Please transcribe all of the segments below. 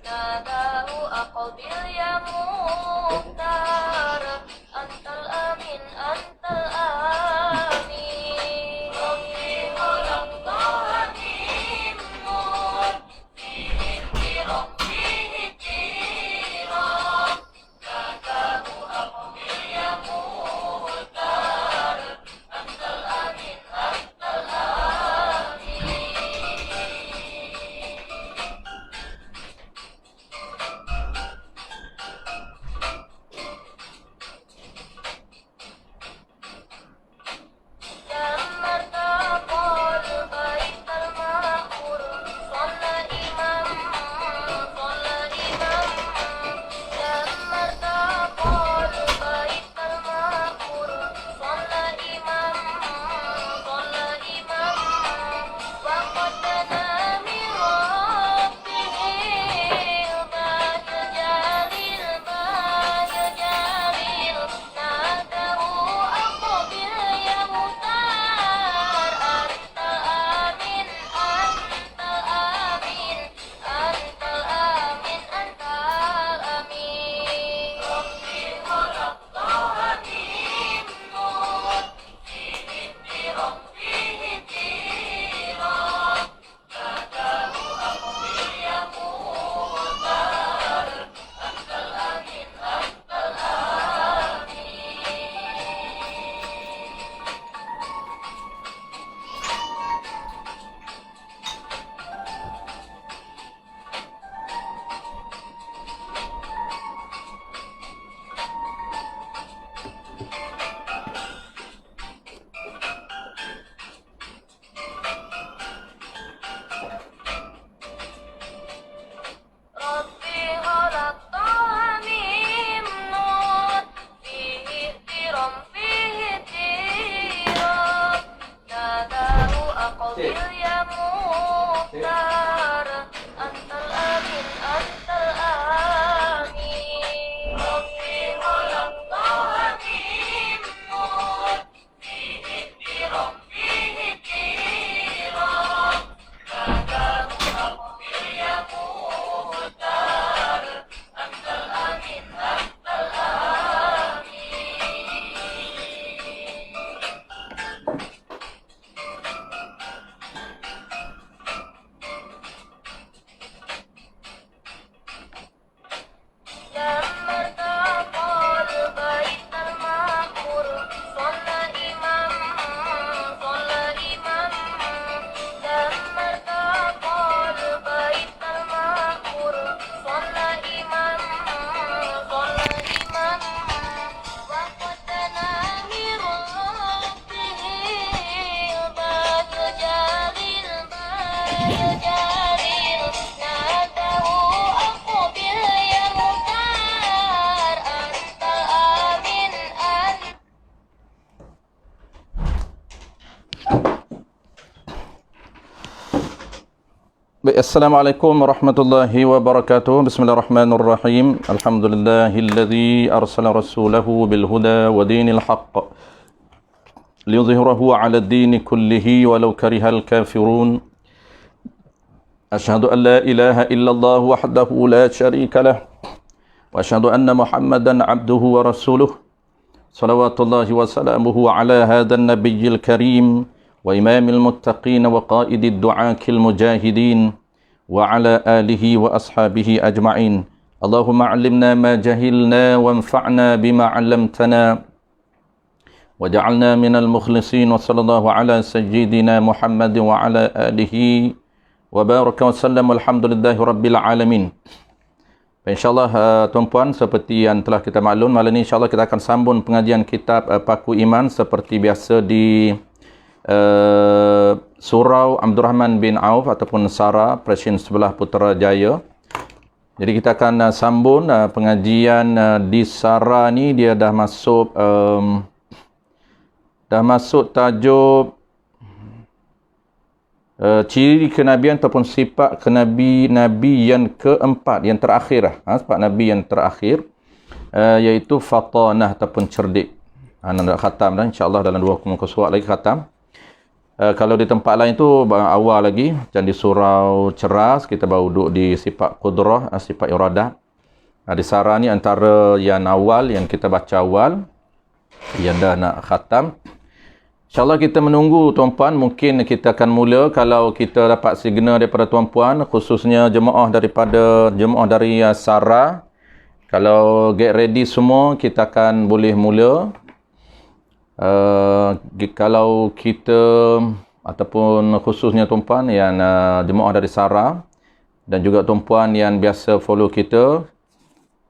ناداه أقبل يا مختار أنت الأمين أنت الأمين ربي خلقتها من نور فيه احترام فيه احترام ناداه أقبل يا مختار أنت الأمين أنت الأمين لما ارتقى البيت المعمور صلى الإمام صلى الإمام لما ارتقى البيت المعمور صلى الإمام صلى الإمام وقد دنا من ربه الباهي الجليل الباهي الجليل ناداه أقبل يا مختار أنت الأمين أنت الأمين أنت الأمين أنت الأمين ربي خلقتها من نور فيه احترام فيه احترام ناداه أقبل يا مختار أنت الأمين أنت الأمين ربي خلقتها من نور فيه احترام فيه احترام ناداه أقبل يا مختار أنت الأمين أنت الأمين ربي خلقتها من نور فيه احترام فيه احترام ناداه أقبل يا مختار أنت الأمين أنت الأمين لما ارتقى البيت المعمور صلى الإمام صلى الإمام لما ارتقى البيت المعمور صلى الإمام صلى الإمام وقد دنا من ربه الباهي الجليل الباهي الجليل ناداه أقبل يا مختار أنت الأمين أنت Baik, Assalamualaikum warahmatullahi wabarakatuh. Bismillahirrahmanirrahim. Alhamdulillahilladzi arsala rasulahu bil huda wa dinil haqq liyudhhirahu 'ala ad-din kullihi walau karihal kafirun. Asyhadu an la ilaha illallah wahdahu la syarika lah wa asyhadu anna Muhammadan 'abduhu wa rasuluh. Salawatullahi wa salamuhu 'ala hadzal nabiyyil karim وإمام المتقين وقائد الدعاة المجاهدين وعلى آله وأصحابه أجمعين اللهم علمنا ما جهلنا وانفعنا بما علمتنا وجعلنا من المخلصين وصلى الله على سيدنا محمد وعلى آله وبارك وسلم والحمد لله رب العالمين. InsyaAllah tuan-puan, seperti yang telah kita maklum, malam ini insyaAllah kita akan sambung pengajian kitab Paku Iman seperti biasa di Surau Abdul Rahman bin Auf ataupun Sara, Presiden sebelah Putrajaya. Jadi kita akan sambung pengajian di Sara ni. Dia dah masuk tajuk ciri kenabian ataupun sifat Nabi yang keempat, yang terakhir sifat Nabi yang terakhir, iaitu fatanah ataupun cerdik. Nak khatam dah insya-Allah dalam 2 muka surat lagi khatam. Kalau di tempat lain tu awal lagi, macam di surau Ceras, kita baru duduk di sifat qudrah, sifat iradah. Di Sarah ni antara yang awal, yang kita baca awal, yang dah nak khatam. InsyaAllah kita menunggu tuan-puan, mungkin kita akan mula kalau kita dapat signal daripada tuan-puan, khususnya jemaah dari Sarah. Kalau get ready semua, kita akan boleh mula. Kalau kita ataupun khususnya tuan-puan yang jemaah dari Sarah dan juga tuan-puan yang biasa follow kita,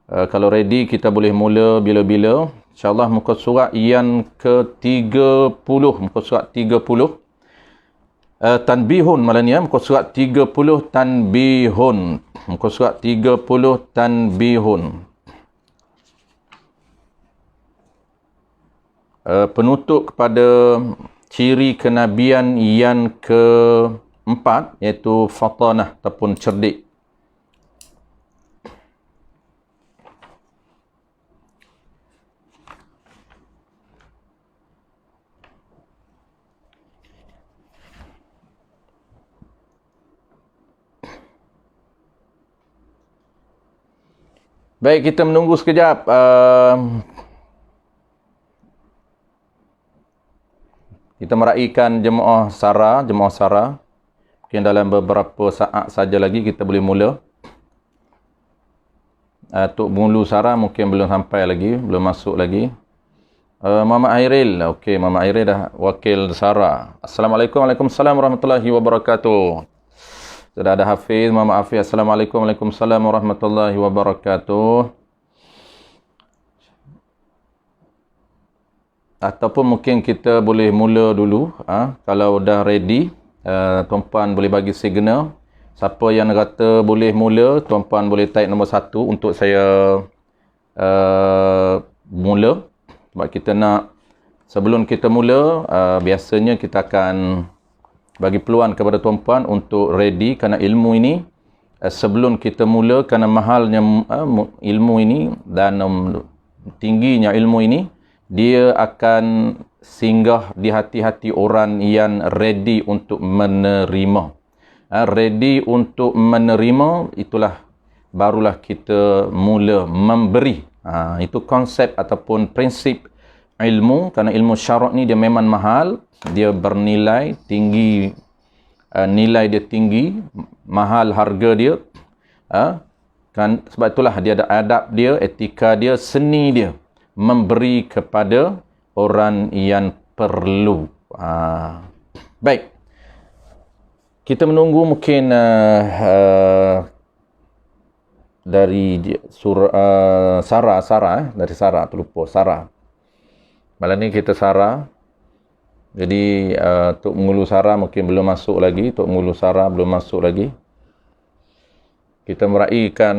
kalau ready kita boleh mula bila-bila. InsyaAllah muka surat yang ke-30, muka surat 30 Tanbihun malam ni, muka surat 30 Tanbihun, muka surat 30 Tanbihun. Penutup kepada ciri kenabian yang keempat, iaitu fatanah ataupun cerdik. Baik, kita menunggu sekejap. Kita meraihkan jemaah Sarah. Mungkin dalam beberapa saat saja lagi kita boleh mula. Tok Mulu Sarah mungkin belum sampai lagi, belum masuk lagi. Mama Airil. Okey, Mama Airil dah wakil Sarah. Assalamualaikum. Waalaikumsalam warahmatullahi wabarakatuh. Sudah ada Hafiz, Mama Hafiz. Assalamualaikum. Waalaikumsalam warahmatullahi wabarakatuh. Ataupun mungkin kita boleh mula dulu. Kalau dah ready, tuan-puan boleh bagi signal. Siapa yang kata boleh mula, tuan-puan boleh type nombor 1 untuk saya mula. Sebab kita nak, sebelum kita mula, biasanya kita akan bagi peluang kepada tuan-puan untuk ready, kerana ilmu ini sebelum kita mula, kerana mahalnya ilmu ini dan tingginya ilmu ini, dia akan singgah di hati-hati orang yang ready untuk menerima. Ready untuk menerima, itulah barulah kita mula memberi. Itu konsep ataupun prinsip ilmu, kerana ilmu syarak ni dia memang mahal, dia bernilai tinggi, nilai dia tinggi, mahal harga dia. Kan sebab itulah dia ada adab dia, etika dia, seni dia memberi kepada orang yang perlu. Baik, kita menunggu mungkin dari surah Sarah, dari Sarah, terlupa Sarah. Malam ni kita Sarah. Jadi Tok Mulu Sarah mungkin belum masuk lagi. Tok Mulu Sarah belum masuk lagi. Kita meraihkan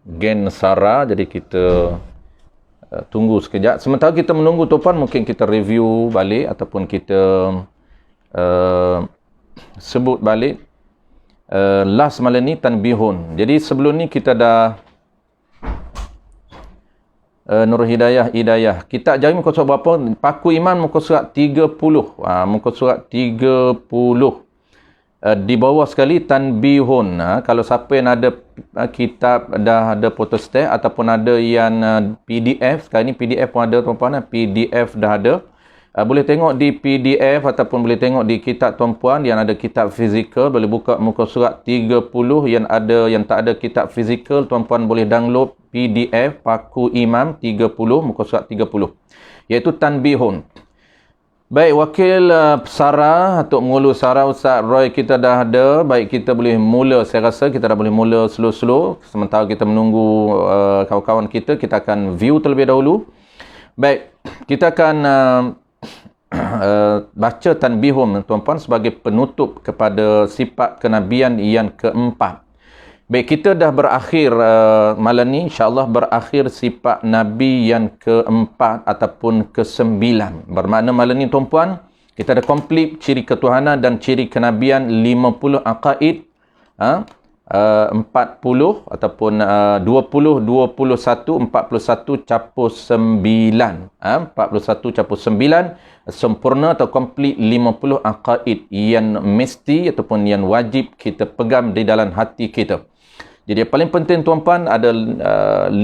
gen Sarah. Jadi kita tunggu sekejap. Sementara kita menunggu tuan, mungkin kita review balik ataupun kita sebut balik last malam ni Tanbihun. Jadi sebelum ni kita dah Nur Hidayah. Kita jari muka surat berapa? Paku Iman muka surat 30. Muka surat 30. Di bawah sekali Tanbihun. Kalau siapa yang ada kitab, dah ada photostat ataupun ada yang PDF. Sekarang ni PDF pun ada tuan-puan. PDF dah ada. Boleh tengok di PDF ataupun boleh tengok di kitab tuan-puan yang ada kitab fizikal. Boleh buka muka surat 30. Yang tak ada kitab fizikal, tuan-puan boleh download PDF Paku Imam 30, muka surat 30. Iaitu Tanbihun. Baik, wakil Sarah, Tok Mulu Sarah, Ustaz Roy kita dah ada. Baik, kita boleh mula, saya rasa kita dah boleh mula slow-slow. Sementara kita menunggu kawan-kawan kita akan view terlebih dahulu. Baik, kita akan baca Tanbihun tuan-puan sebagai penutup kepada sifat kenabian yang keempat. Baik, kita dah berakhir malam ni, insyaAllah berakhir sifat Nabi yang keempat ataupun kesembilan. Bermakna malam ni tuan-puan, kita dah komplit ciri ketuhanan dan ciri kenabian 50 aqaid. 40 ataupun 20, 21, 41 capur 9. 41 capur 9 sempurna atau komplit 50 aqaid yang mesti ataupun yang wajib kita pegang di dalam hati kita. Jadi yang paling penting tuan-puan ada 5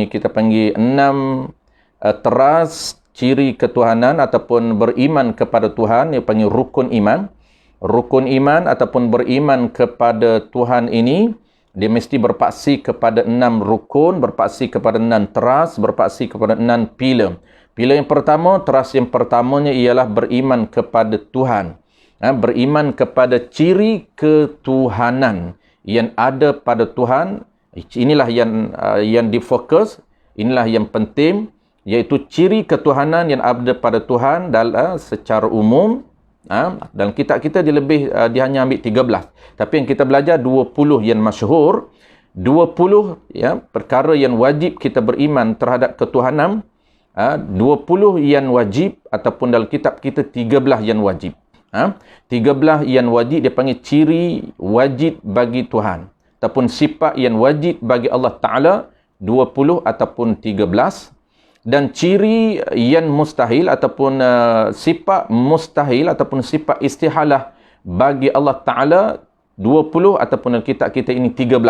kita panggil 6 teras ciri ketuhanan ataupun beriman kepada Tuhan yang panggil rukun iman. Rukun iman ataupun beriman kepada Tuhan ini dia mesti berpaksi kepada 6 rukun, berpaksi kepada 6 teras, berpaksi kepada 6 pilar. Pilar yang pertama, teras yang pertamanya ialah beriman kepada Tuhan. Beriman kepada ciri ketuhanan yang ada pada Tuhan. Inilah yang difokus, inilah yang penting, iaitu ciri ketuhanan yang ada pada Tuhan dalam secara umum. Dalam kitab kita dia hanya ambil 13. Tapi yang kita belajar 20 yang masyhur, 20 perkara yang wajib kita beriman terhadap ketuhanan, 20 yang wajib ataupun dalam kitab kita 13 yang wajib. 13 yang wajib dia panggil ciri wajib bagi Tuhan ataupun sifat yang wajib bagi Allah Taala, 20 ataupun 13. Dan ciri yang mustahil ataupun sifat mustahil ataupun sifat istihalah bagi Allah Ta'ala 20 ataupun dalam kitab kita ini 13.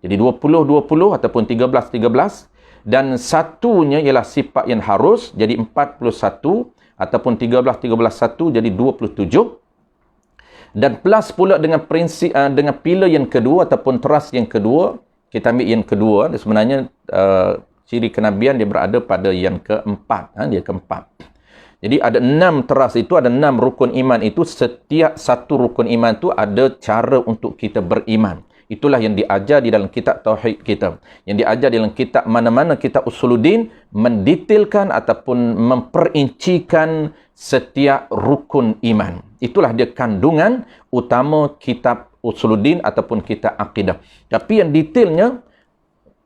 Jadi 20 ataupun 13. Dan satunya ialah sifat yang harus, jadi 41 ataupun 13, 1 jadi 27. Dan plus pula dengan prinsip dengan pilar yang kedua ataupun teras yang kedua, kita ambil yang kedua, sebenarnya ciri kenabian dia berada pada yang keempat. Dia keempat. Jadi ada 6 teras itu, ada 6 rukun iman itu. Setiap satu rukun iman itu ada cara untuk kita beriman. Itulah yang diajar di dalam kitab Tauhid kita. Yang diajar di dalam kitab mana-mana kitab Usuluddin mendetailkan ataupun memperincikan setiap rukun iman. Itulah dia kandungan utama kitab Usuluddin ataupun kitab Aqidah. Tapi yang detailnya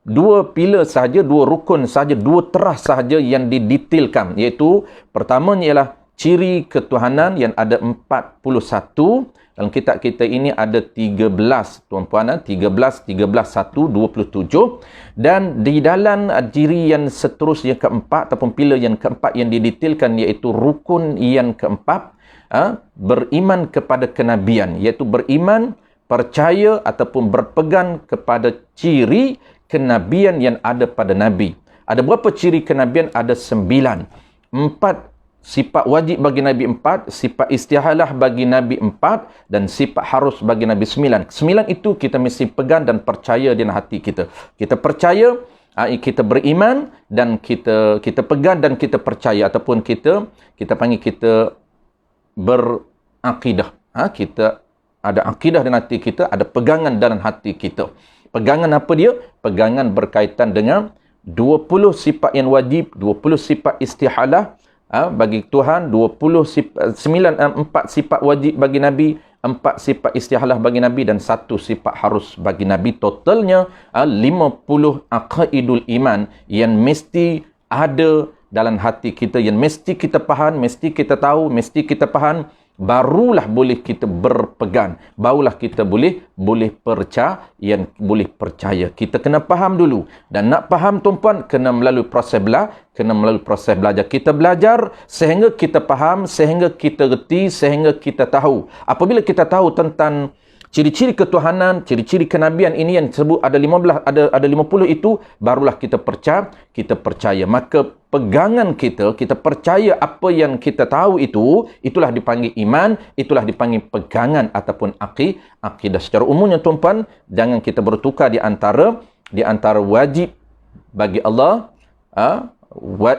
2 pilar sahaja, 2 rukun sahaja, 2 teras sahaja yang didetailkan, iaitu pertamanya ialah ciri ketuhanan yang ada 41. Dalam kitab kita ini ada 13 tuan-puan, 13, 1, 27. Dan di dalam ciri yang seterusnya keempat ataupun pilar yang keempat yang didetailkan, iaitu rukun yang keempat, beriman kepada kenabian, iaitu beriman, percaya ataupun berpegang kepada ciri kenabian yang ada pada Nabi. Ada berapa ciri kenabian? Ada 9. 4 sifat wajib bagi Nabi, 4 sifat istihalah bagi Nabi, 4 dan sifat harus bagi Nabi, 9. 9 itu kita mesti pegang dan percaya di hati kita. Kita percaya, kita beriman dan kita pegang dan kita percaya ataupun kita panggil kita berakidah. Kita ada akidah dalam hati kita, ada pegangan dalam hati kita. Pegangan apa dia? Pegangan berkaitan dengan 20 sifat yang wajib, 20 sifat istihalah bagi Tuhan, 4 sifat wajib bagi Nabi, 4 sifat istihalah bagi Nabi dan 1 sifat harus bagi Nabi. Totalnya 50 aqaidul iman yang mesti ada dalam hati kita, yang mesti kita faham, mesti kita tahu, mesti kita faham. Barulah boleh kita berpegang, barulah kita boleh percaya. Kita kena faham dulu, dan nak faham tuan-puan kena melalui proses belajar. Kita belajar sehingga kita faham, sehingga kita reti, sehingga kita tahu. Apabila kita tahu tentang ciri-ciri ketuhanan, ciri-ciri kenabian ini yang disebut ada 15, ada 50 itu, barulah kita percaya. Maka pegangan kita percaya apa yang kita tahu itu, itulah dipanggil iman, itulah dipanggil pegangan ataupun akidah. Secara umumnya tuan-puan, jangan kita bertukar di antara wajib bagi Allah,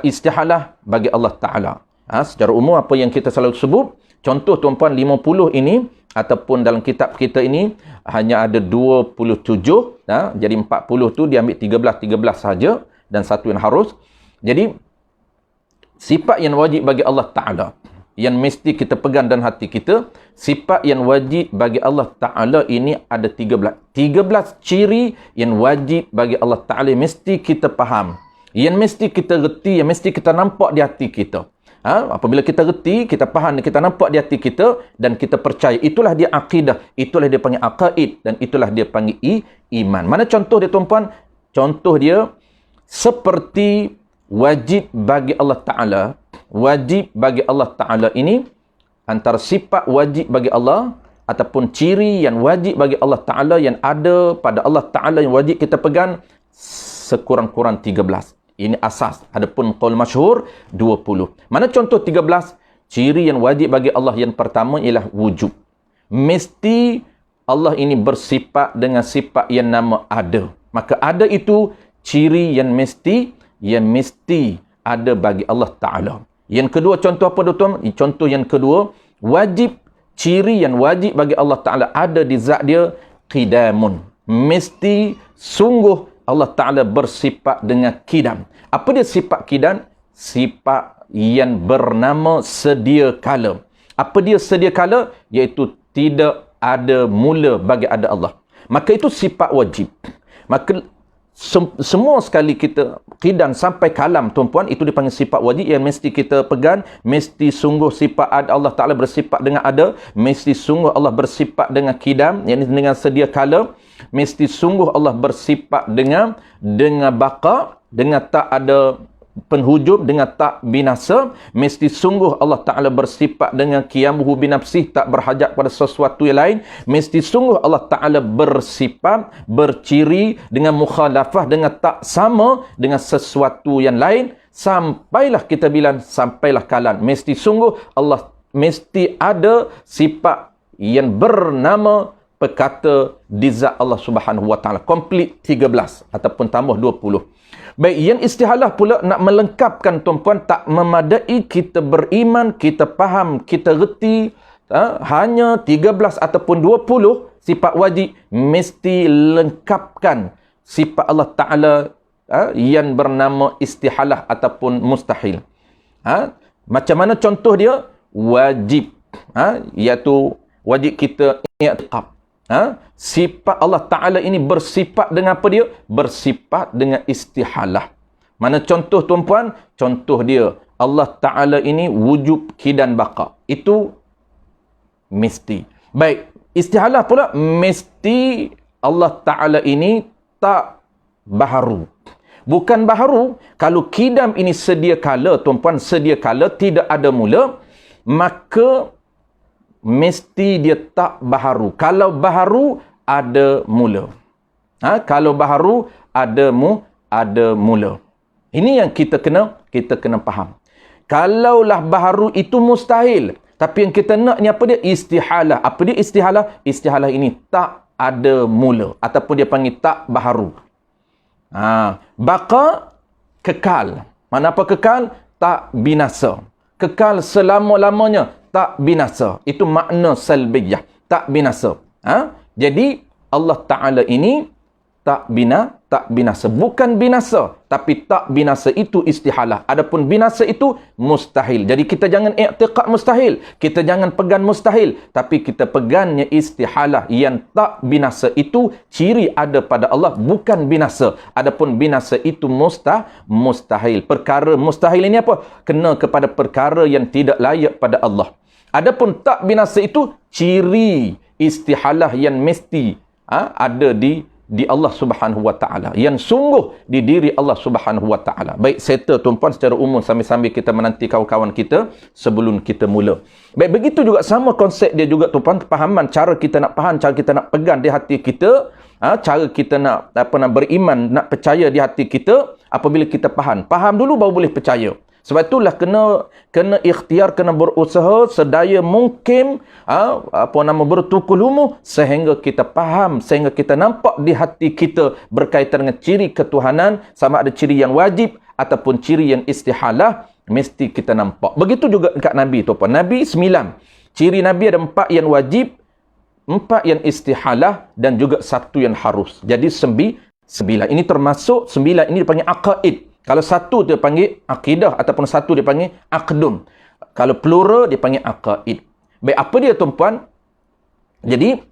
istihalah bagi Allah Ta'ala. Secara umum apa yang kita selalu sebut, contoh tuan-puan 50 ini ataupun dalam kitab kita ini hanya ada 27, jadi 40 tu diambil 13 saja dan 1 yang harus. Jadi sifat yang wajib bagi Allah Ta'ala yang mesti kita pegang dalam hati kita, sifat yang wajib bagi Allah Ta'ala ini ada 13 ciri yang wajib bagi Allah Ta'ala yang mesti kita faham, yang mesti kita reti, yang mesti kita nampak di hati kita. Apabila kita reti, kita faham, kita nampak di hati kita dan kita percaya, itulah dia akidah, itulah dia panggil aqaid dan itulah dia panggil iman. Mana contoh dia tuan-puan? Contoh dia seperti wajib bagi Allah Ta'ala. Wajib bagi Allah Ta'ala ini antara sifat wajib bagi Allah ataupun ciri yang wajib bagi Allah Ta'ala yang ada pada Allah Ta'ala yang wajib kita pegang sekurang-kurang 13. Ini asas. Adapun qaul masyhur 20. Mana contoh 13? Ciri yang wajib bagi Allah yang pertama ialah wujud. Mesti Allah ini bersifat dengan sifat yang nama ada. Maka ada itu ciri yang mesti ada bagi Allah Ta'ala. Yang kedua contoh apa tuan? Contoh yang kedua, wajib, ciri yang wajib bagi Allah Ta'ala ada di zat dia, qidamun. Mesti sungguh Allah Ta'ala bersifat dengan qidam. Apa dia sifat qidam? Sifat yang bernama sedia kala. Apa dia sedia kala? Iaitu tidak ada mula bagi ada Allah. Maka itu sifat wajib. Maka semua sekali kita qidam sampai kalam tuan-puan, itu dipanggil sifat wajib yang mesti kita pegang. Mesti sungguh sifat ada, Allah Ta'ala bersifat dengan ada. Mesti sungguh Allah bersifat dengan qidam, yang dengan sedia kala. Mesti sungguh Allah bersifat dengan baqa, dengan tak ada penhujung, dengan tak binasa. Mesti sungguh Allah Ta'ala bersifat dengan qiyamuhu binafsih, tak berhajat pada sesuatu yang lain. Mesti sungguh Allah Ta'ala bersifat, berciri dengan mukhalafah, dengan tak sama dengan sesuatu yang lain. Sampailah kita bilang, sampailah kalan. Mesti sungguh Allah mesti ada sifat yang bernama perkata di zat Allah Subhanahu Wa Ta'ala. Komplit 13 ataupun tambah 20. Baik, yang istihalah pula nak melengkapkan tuan-puan, tak memadai kita beriman, kita faham, kita reti hanya 13 ataupun 20 sifat wajib. Mesti lengkapkan sifat Allah Ta'ala yang bernama istihalah ataupun mustahil. Macam mana contoh dia? Wajib, iaitu wajib kita i'tiqad. Sifat Allah Ta'ala ini bersifat dengan apa dia? Bersifat dengan istihalah. Mana contoh tuan-puan? Contoh dia, Allah Ta'ala ini wujud, qidam, baqa. Itu mesti. Baik, istihalah pula mesti Allah Ta'ala ini tak baharu. Bukan baharu, kalau qidam ini sedia kala tuan-puan, sedia kala, tidak ada mula, maka mesti dia tak baharu. Kalau baharu, ada mula. Kalau baharu, ada mula. Ini yang kita kena faham. Kalaulah baharu itu mustahil, tapi yang kita nak ni apa dia? Istihalah. Apa dia istihalah? Istihalah ini tak ada mula ataupun dia panggil tak baharu. Baqa, kekal. Mana apa kekal? Tak binasa. Kekal selama-lamanya, tak binasa. Itu makna salbiyah, tak binasa. Jadi Allah Ta'ala ini tak binasa. Bukan binasa, tapi tak binasa itu istihalah. Adapun binasa itu mustahil. Jadi kita jangan i'tiqad mustahil. Kita jangan pegang mustahil, tapi kita pegangnya istihalah yang tak binasa. Itu ciri ada pada Allah, bukan binasa. Adapun binasa itu mustahil. Perkara mustahil ini apa? Kena kepada perkara yang tidak layak pada Allah. Adapun tak binasa itu ciri istihalah yang mesti ada di Allah Subhanahu Wa Ta'ala, yang sungguh di diri Allah Subhanahu Wa Ta'ala. Baik, settle tuan-puan secara umum sambil-sambil kita menanti kawan-kawan kita sebelum kita mula. Baik, begitu juga sama konsep dia juga tuan-puan, kepahaman, cara kita nak faham, cara kita nak pegang di hati kita, cara kita nak beriman, nak percaya di hati kita. Apabila kita faham dulu baru boleh percaya. Sebab itulah kena ikhtiar, kena berusaha sedaya mungkin bertukul lumuh sehingga kita faham, sehingga kita nampak di hati kita berkaitan dengan ciri ketuhanan, sama ada ciri yang wajib ataupun ciri yang istihalah, mesti kita nampak. Begitu juga dekat Nabi tu apa? Nabi 9. Ciri Nabi ada 4 yang wajib, 4 yang istihalah dan juga 1 yang harus. Jadi 9. Ini termasuk 9 ini dipanggil aqaid. Kalau 1 dia panggil akidah ataupun 1 dia panggil aqdun. Kalau plural dia panggil aqaid. Baik, apa dia tuan-puan? Jadi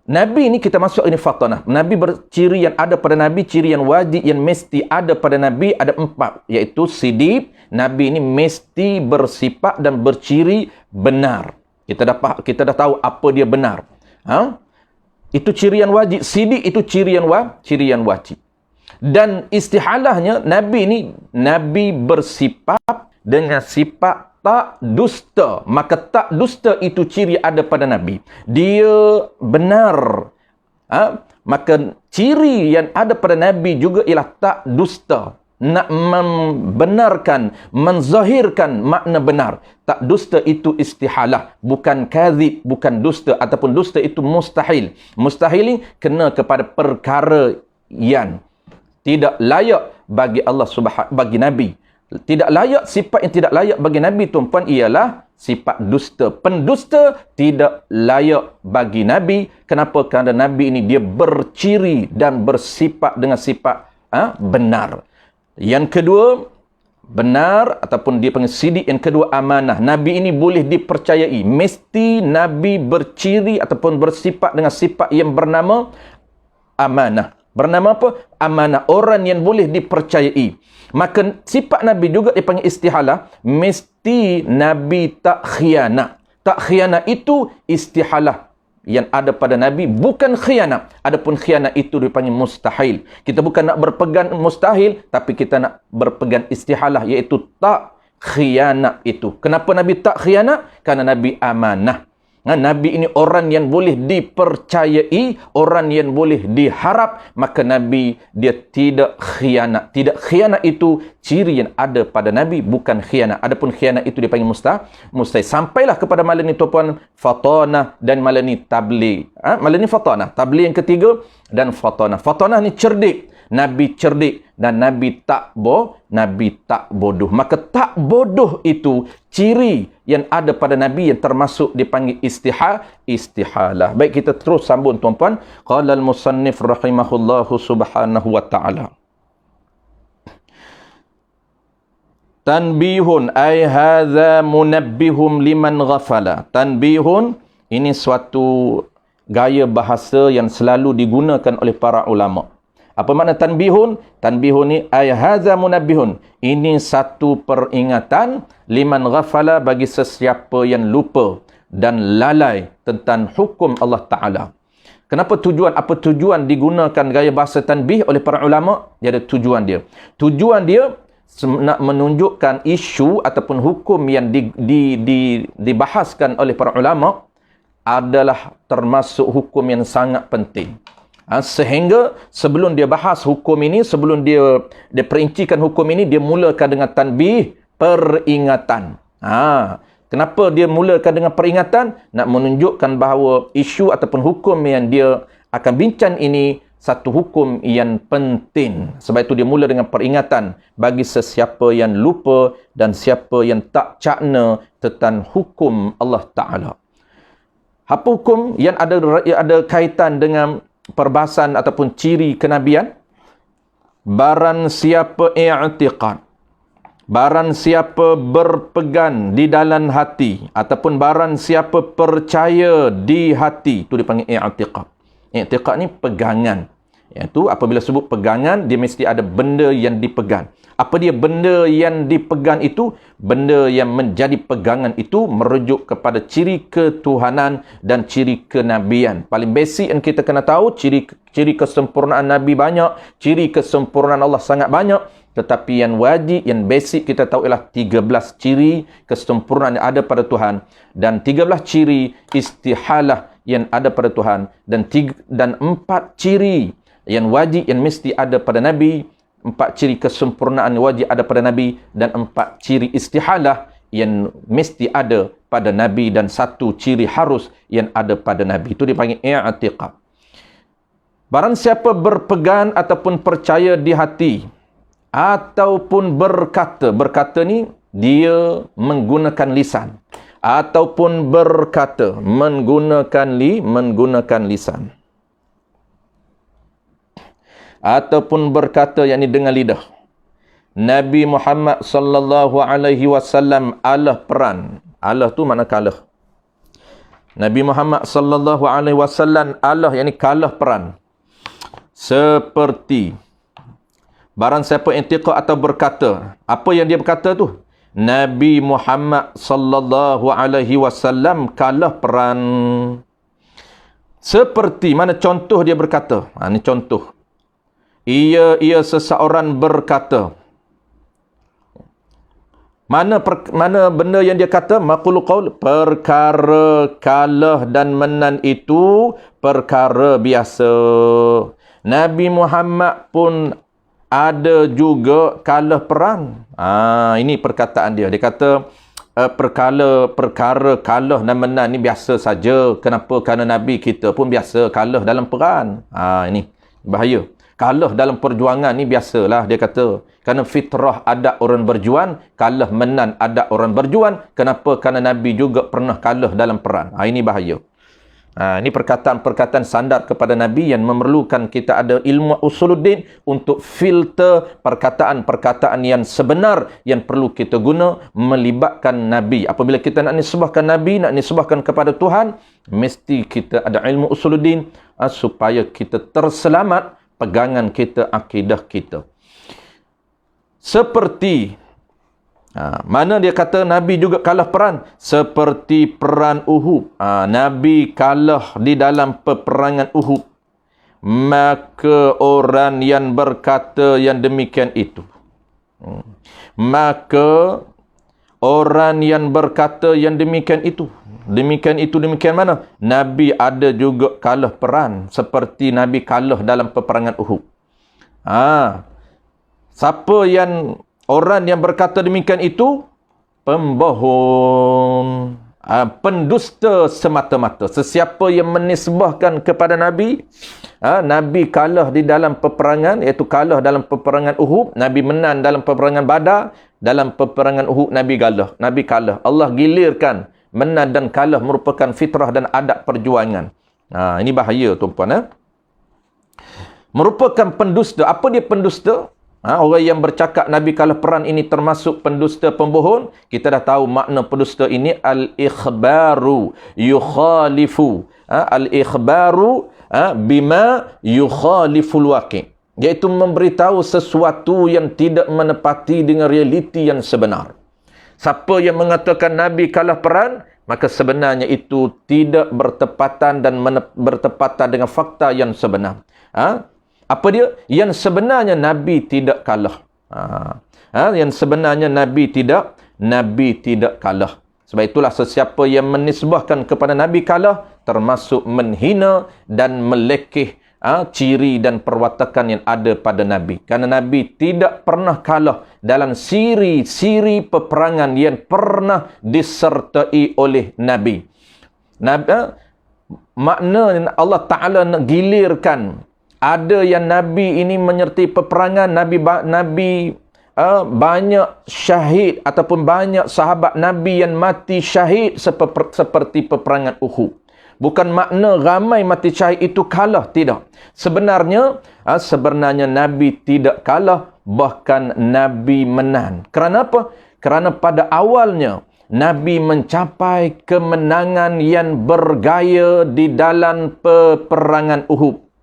Nabi ni kita masuk ini fatanah. Nabi ciri yang ada pada Nabi, ciri yang wajib yang mesti ada pada Nabi ada 4, iaitu siddiq. Nabi ini mesti bersifat dan berciri benar. Kita dah tahu apa dia benar. Itu ciri yang wajib. Siddiq itu ciri yang wajib. Dan istihalahnya Nabi ini Nabi bersifat dengan sifat tak dusta. Maka tak dusta itu ciri ada pada Nabi. Dia benar. Maka ciri yang ada pada Nabi juga ialah tak dusta. Nak membenarkan, menzahirkan makna benar. Tak dusta itu istihalah. Bukan kadzib, bukan dusta. Ataupun dusta itu mustahil. Mustahil ini kena kepada perkara yang tidak layak bagi Allah bagi Nabi. Tidak layak, sifat yang tidak layak bagi Nabi tuan-puan ialah sifat dusta. Pendusta tidak layak bagi Nabi. Kenapa? Kerana Nabi ini dia berciri dan bersifat dengan sifat benar. Yang kedua, benar ataupun dia panggil siddiq. Yang kedua, amanah. Nabi ini boleh dipercayai. Mesti Nabi berciri ataupun bersifat dengan sifat yang bernama amanah. Bernama apa? Amanah. Orang yang boleh dipercayai. Maka sifat Nabi juga dipanggil istihalah. Mesti Nabi tak khianat. Tak khianat itu istihalah yang ada pada Nabi. Bukan khianat. Adapun khianat itu dipanggil mustahil. Kita bukan nak berpegang mustahil, tapi kita nak berpegang istihalah, iaitu tak khianat itu. Kenapa Nabi tak khianat? Kerana Nabi amanah. Nabi ini orang yang boleh dipercayai, orang yang boleh diharap, maka Nabi dia tidak khianat. Tidak khianat itu ciri yang ada pada Nabi, bukan khianat. Adapun khianat itu dipanggil mustahil. Sampailah kepada malam ni tuan-puan, fatanah dan malam ni tabligh. Malam ni fatanah, tabligh yang ketiga dan fatanah. Fatanah ni cerdik. Nabi cerdik dan Nabi tak bodoh. Maka tak bodoh itu ciri yang ada pada Nabi yang termasuk dipanggil istihalah. Baik, kita terus sambung tuan-puan. Qala al-musannif rahimahullahu subhanahu wa ta'ala. Tanbihun ay hadza munabbihum liman ghafala. Tanbihun ini suatu gaya bahasa yang selalu digunakan oleh para ulama. Apa makna tanbihun? Tanbihun ni ay hadza munabbihun. Ini satu peringatan liman ghafala, bagi sesiapa yang lupa dan lalai tentang hukum Allah Taala. Kenapa tujuan? Apa tujuan digunakan gaya bahasa tanbih oleh para ulama? Dia ada tujuan dia. Tujuan dia nak menunjukkan isu ataupun hukum yang dibahaskan oleh para ulama adalah termasuk hukum yang sangat penting. Sehingga sebelum dia bahas hukum ini, sebelum dia perincikan hukum ini, dia mulakan dengan tanbih, peringatan. Kenapa dia mulakan dengan peringatan? Nak menunjukkan bahawa isu ataupun hukum yang dia akan bincang ini satu hukum yang penting. Sebab itu dia mula dengan peringatan bagi sesiapa yang lupa dan siapa yang tak cakna tentang hukum Allah Ta'ala. Apa hukum yang ada kaitan dengan perbahasan ataupun ciri kenabian? Barang siapa i'tiqad, barang siapa berpegang di dalam hati, ataupun barang siapa percaya di hati, itu dipanggil i'tiqad. I'tiqad ni pegangan. Iaitu apabila sebut pegangan, dia mesti ada benda yang dipegang. Apa dia benda yang dipegang itu? Benda yang menjadi pegangan itu merujuk kepada ciri ketuhanan dan ciri kenabian. Paling basic yang kita kena tahu, ciri kesempurnaan Nabi banyak, ciri kesempurnaan Allah sangat banyak. Tetapi yang wajib, yang basic kita tahu ialah 13 ciri kesempurnaan yang ada pada Tuhan. Dan 13 ciri istihalah yang ada pada Tuhan. Dan 4 ciri yang wajib yang mesti ada pada Nabi, 4 ciri kesempurnaan wajib ada pada Nabi, dan 4 ciri istihalah yang mesti ada pada Nabi, dan 1 ciri harus yang ada pada Nabi. Itu dipanggil i'tiqad. Barang siapa berpegang ataupun percaya di hati ataupun berkata ni dia menggunakan lisan, ataupun berkata menggunakan lisan, ataupun berkata yakni dengan lidah. Nabi Muhammad sallallahu alaihi wasallam Allah peran. Allah tu mana kalah. Nabi Muhammad sallallahu alaihi wasallam Allah yang ni kalah perang. Seperti barang siapa intiqad atau berkata, apa yang dia berkata tu? Nabi Muhammad sallallahu alaihi wasallam kalah perang. Seperti mana contoh dia berkata? Ini contoh. Ia seseorang berkata. Mana benda yang dia kata? Maqul qaul, perkara kalah dan menang itu perkara biasa. Nabi Muhammad pun ada juga kalah perang. Ini perkataan dia. Dia kata perkara kalah dan menang ni biasa saja. Kenapa? Kerana Nabi kita pun biasa kalah dalam perang. Ini bahaya. Kalah dalam perjuangan ni biasalah, dia kata. Kerana fitrah ada orang berjuang, kalah menang ada orang berjuang. Kenapa? Kerana Nabi juga pernah kalah dalam perang. Ini bahaya. Ini perkataan-perkataan sandar kepada Nabi yang memerlukan kita ada ilmu usuluddin untuk filter perkataan-perkataan yang sebenar yang perlu kita guna melibatkan Nabi. Apabila kita nak nisbahkan Nabi, nak nisbahkan kepada Tuhan, mesti kita ada ilmu usuluddin supaya kita terselamat pegangan kita, akidah kita. Seperti mana dia kata Nabi juga kalah perang? Seperti perang Uhud. Nabi kalah di dalam peperangan Uhud. Maka orang yang berkata yang demikian itu. Maka orang yang berkata yang demikian itu. Demikian mana? Nabi ada juga kalah perang. Seperti Nabi kalah dalam peperangan Uhud. Siapa yang orang yang berkata demikian itu pembohong, pendusta semata-mata. Sesiapa yang menisbahkan kepada Nabi, Nabi kalah di dalam peperangan, iaitu kalah dalam peperangan Uhud, Nabi menang dalam peperangan Badar, dalam peperangan Uhud Nabi kalah. Allah gilirkan menang dan kalah merupakan fitrah dan adab perjuangan. Ini bahaya tuan-puan. Merupakan pendusta. Apa dia pendusta? Orang yang bercakap Nabi kalah perang ini termasuk pendusta, pembohong. Kita dah tahu makna pendusta ini, al-ikhbaru yukhalifu. Al-ikhbaru bima yukhaliful waqi'. Iaitu memberitahu sesuatu yang tidak menepati dengan realiti yang sebenar. Siapa yang mengatakan Nabi kalah perang, maka sebenarnya itu tidak bertepatan dan bertepatan dengan fakta yang sebenar. Apa dia? Yang sebenarnya Nabi tidak kalah. Yang sebenarnya Nabi tidak kalah. Sebab itulah sesiapa yang menisbahkan kepada Nabi kalah termasuk menghina dan melekeh ciri dan perwatakan yang ada pada Nabi. Kerana Nabi tidak pernah kalah dalam siri-siri peperangan yang pernah disertai oleh Nabi. Makna Allah Ta'ala nak gilirkan. Ada yang Nabi ini menyertai peperangan, Nabi banyak syahid ataupun banyak sahabat Nabi yang mati syahid seperti peperangan Uhud. Bukan makna ramai mati syahid itu kalah, tidak. Sebenarnya Nabi tidak kalah, bahkan Nabi menang. Kerana apa? Kerana pada awalnya Nabi mencapai kemenangan yang bergaya di dalam peperangan Uhud.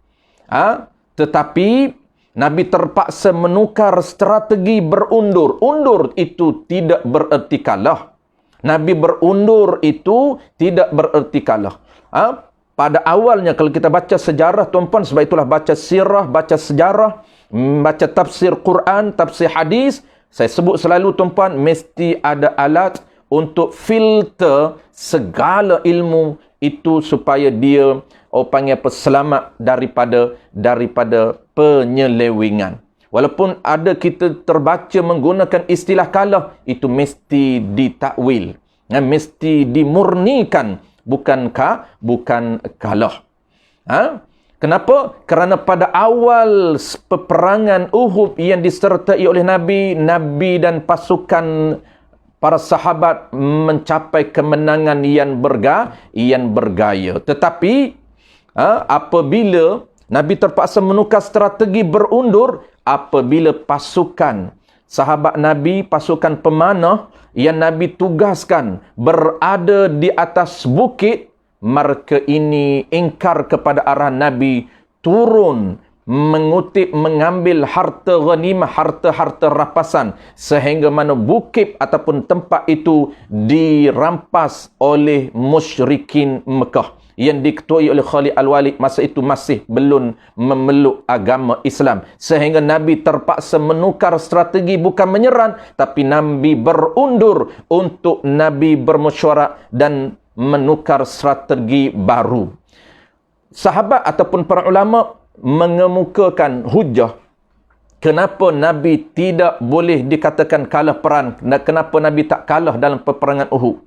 Tetapi Nabi terpaksa menukar strategi berundur. Undur itu tidak bererti kalah. Nabi berundur itu tidak bererti kalah. Pada awalnya kalau kita baca sejarah tuan-puan, sebab itulah baca sirah, baca sejarah, baca tafsir Quran, tafsir hadis, saya sebut selalu tuan-puan, mesti ada alat untuk filter segala ilmu itu supaya dia panggil apa, selamat daripada penyelewengan. Walaupun ada kita terbaca menggunakan istilah kalah, itu mesti ditakwil, mesti dimurnikan, bukan kalah. Kenapa? Kerana pada awal peperangan Uhud yang disertai oleh Nabi dan pasukan para sahabat mencapai kemenangan yang bergaya. Tetapi apabila Nabi terpaksa menukar strategi berundur, apabila pasukan sahabat Nabi, pasukan pemanah yang Nabi tugaskan berada di atas bukit, mereka ini ingkar kepada arahan Nabi, turun mengutip, mengambil harta ghanimah, harta-harta rapasan, sehingga mana bukit ataupun tempat itu dirampas oleh musyrikin Mekah yang diketuai oleh Khalid Al-Walid, masa itu masih belum memeluk agama Islam, sehingga Nabi terpaksa menukar strategi, bukan menyerang, tapi Nabi berundur untuk Nabi bermesyuarat dan menukar strategi baru. Sahabat ataupun para ulama mengemukakan hujah kenapa Nabi tidak boleh dikatakan kalah perang, dan kenapa Nabi tak kalah dalam peperangan Uhud.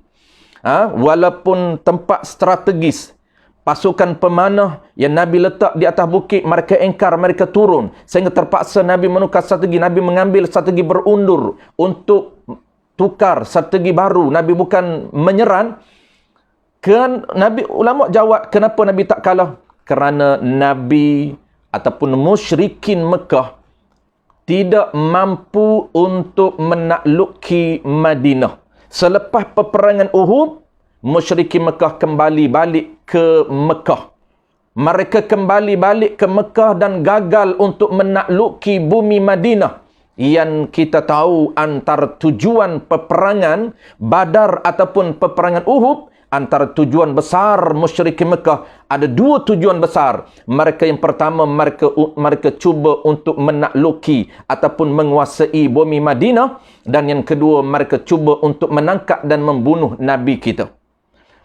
Walaupun tempat strategis, pasukan pemanah yang Nabi letak di atas bukit, mereka engkar, mereka turun, sehingga terpaksa Nabi menukar strategi. Nabi mengambil strategi berundur untuk tukar strategi baru. Nabi bukan menyerang. Nabi, ulama jawab kenapa Nabi tak kalah, kerana Nabi ataupun musyrikin Mekah tidak mampu untuk menaklukki Madinah. Selepas peperangan Uhud, musyrikin Mekah kembali balik ke Mekah. Mereka kembali balik ke Mekah dan gagal untuk menaklukki bumi Madinah. Yang kita tahu antara tujuan peperangan Badar ataupun peperangan Uhud, antara tujuan besar musyrikin Mekah, ada dua tujuan besar. Mereka yang pertama, mereka cuba untuk menakluki ataupun menguasai bumi Madinah, dan yang kedua, mereka cuba untuk menangkap dan membunuh Nabi kita.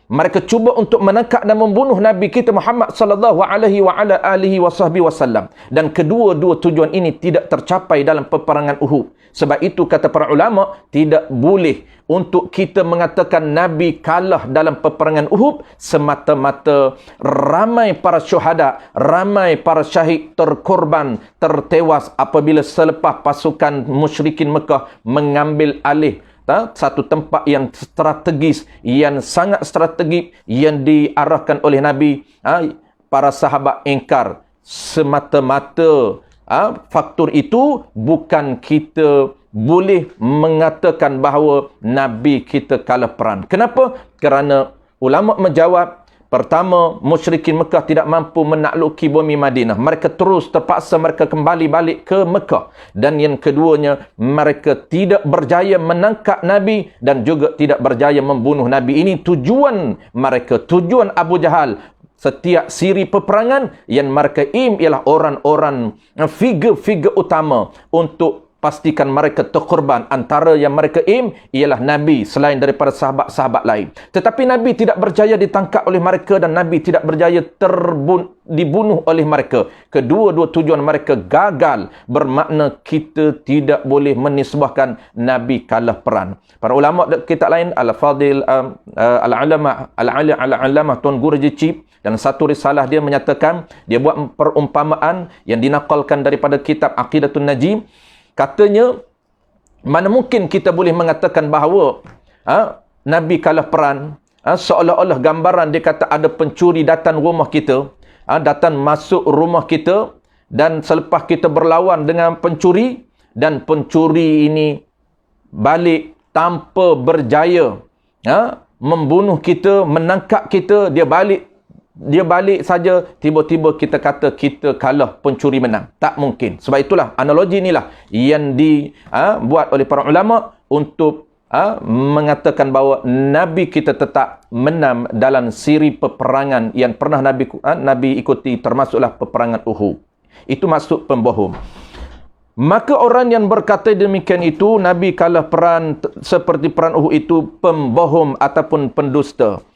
Mereka cuba untuk menangkap dan membunuh Nabi kita Muhammad sallallahu alaihi wa ala alihi wasallam. Dan kedua-dua tujuan ini tidak tercapai dalam peperangan Uhud. Sebab itu kata para ulama, tidak boleh untuk kita mengatakan Nabi kalah dalam peperangan Uhud semata-mata ramai para syuhada, ramai para syahid terkorban, tertewas apabila selepas pasukan musyrikin Mekah mengambil alih satu tempat yang strategis, yang sangat strategik, yang diarahkan oleh Nabi. Para sahabat ingkar. Semata-mata faktor itu bukan kita boleh mengatakan bahawa Nabi kita kalah perang. Kenapa? Kerana ulama menjawab, pertama, musyrikin Mekah tidak mampu menakluki bumi Madinah. Mereka terus terpaksa mereka kembali balik ke Mekah. Dan yang keduanya, mereka tidak berjaya menangkap Nabi dan juga tidak berjaya membunuh Nabi. Ini tujuan mereka, tujuan Abu Jahal. Setiap siri peperangan yang mereka ialah orang-orang, figure-figure utama untuk pastikan mereka terkorban. Antara yang mereka ialah Nabi selain daripada sahabat-sahabat lain. Tetapi Nabi tidak berjaya ditangkap oleh mereka dan Nabi tidak berjaya dibunuh oleh mereka. Kedua-dua tujuan mereka gagal, bermakna kita tidak boleh menisbahkan Nabi kalah perang. Para ulama kita lain, Al-Fadil Al-Alamah Tuan Guru Jicip, dan satu risalah dia menyatakan, dia buat perumpamaan yang dinakalkan daripada kitab Aqidatun Najim. Katanya, mana mungkin kita boleh mengatakan bahawa Nabi kalah perang, seolah-olah gambaran dia kata ada pencuri datang rumah kita, datang masuk rumah kita, dan selepas kita berlawan dengan pencuri, dan pencuri ini balik tanpa berjaya membunuh kita, menangkap kita, dia balik saja, tiba-tiba kita kata kita kalah, pencuri menang. Tak mungkin. Sebab itulah analogi inilah yang dibuat oleh para ulama untuk mengatakan bahawa Nabi kita tetap menang dalam siri peperangan yang pernah Nabi ikuti, termasuklah peperangan Uhud. Itu maksud pembohong. Maka orang yang berkata demikian itu, Nabi kalah perang seperti perang Uhud, itu pembohong ataupun pendusta.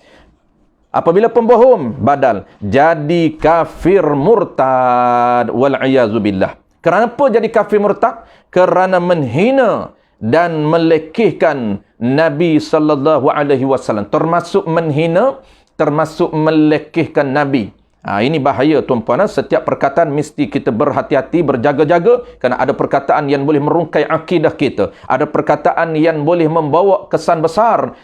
Apabila pembohong, badal jadi kafir murtad, wal'iyazubillah. Kenapa jadi kafir murtad? Kerana menghina dan melekehkan Nabi sallallahu alaihi wasallam. Termasuk menghina, termasuk melekehkan Nabi. Ini bahaya tuan-puan. Setiap perkataan mesti kita berhati-hati, berjaga-jaga, kerana ada perkataan yang boleh merungkai akidah kita. Ada perkataan yang boleh membawa kesan besar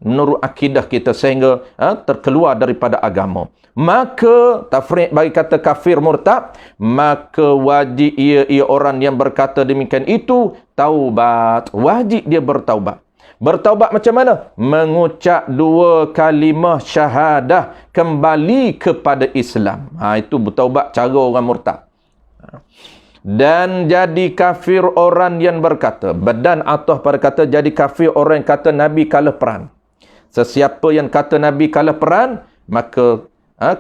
menurut akidah kita, sehingga terkeluar daripada agama. Maka tafriq bagi kata kafir murtad, maka wajib ia orang yang berkata demikian itu taubat, wajib dia bertaubat. Bertaubat macam mana? Mengucap 2 kalimah syahadah, kembali kepada Islam. Itu bertaubat cara orang murtad. Dan jadi kafir orang yang berkata, dan atau pada kata jadi kafir orang yang kata Nabi kalah perang. Sesiapa yang kata Nabi kalah perang, maka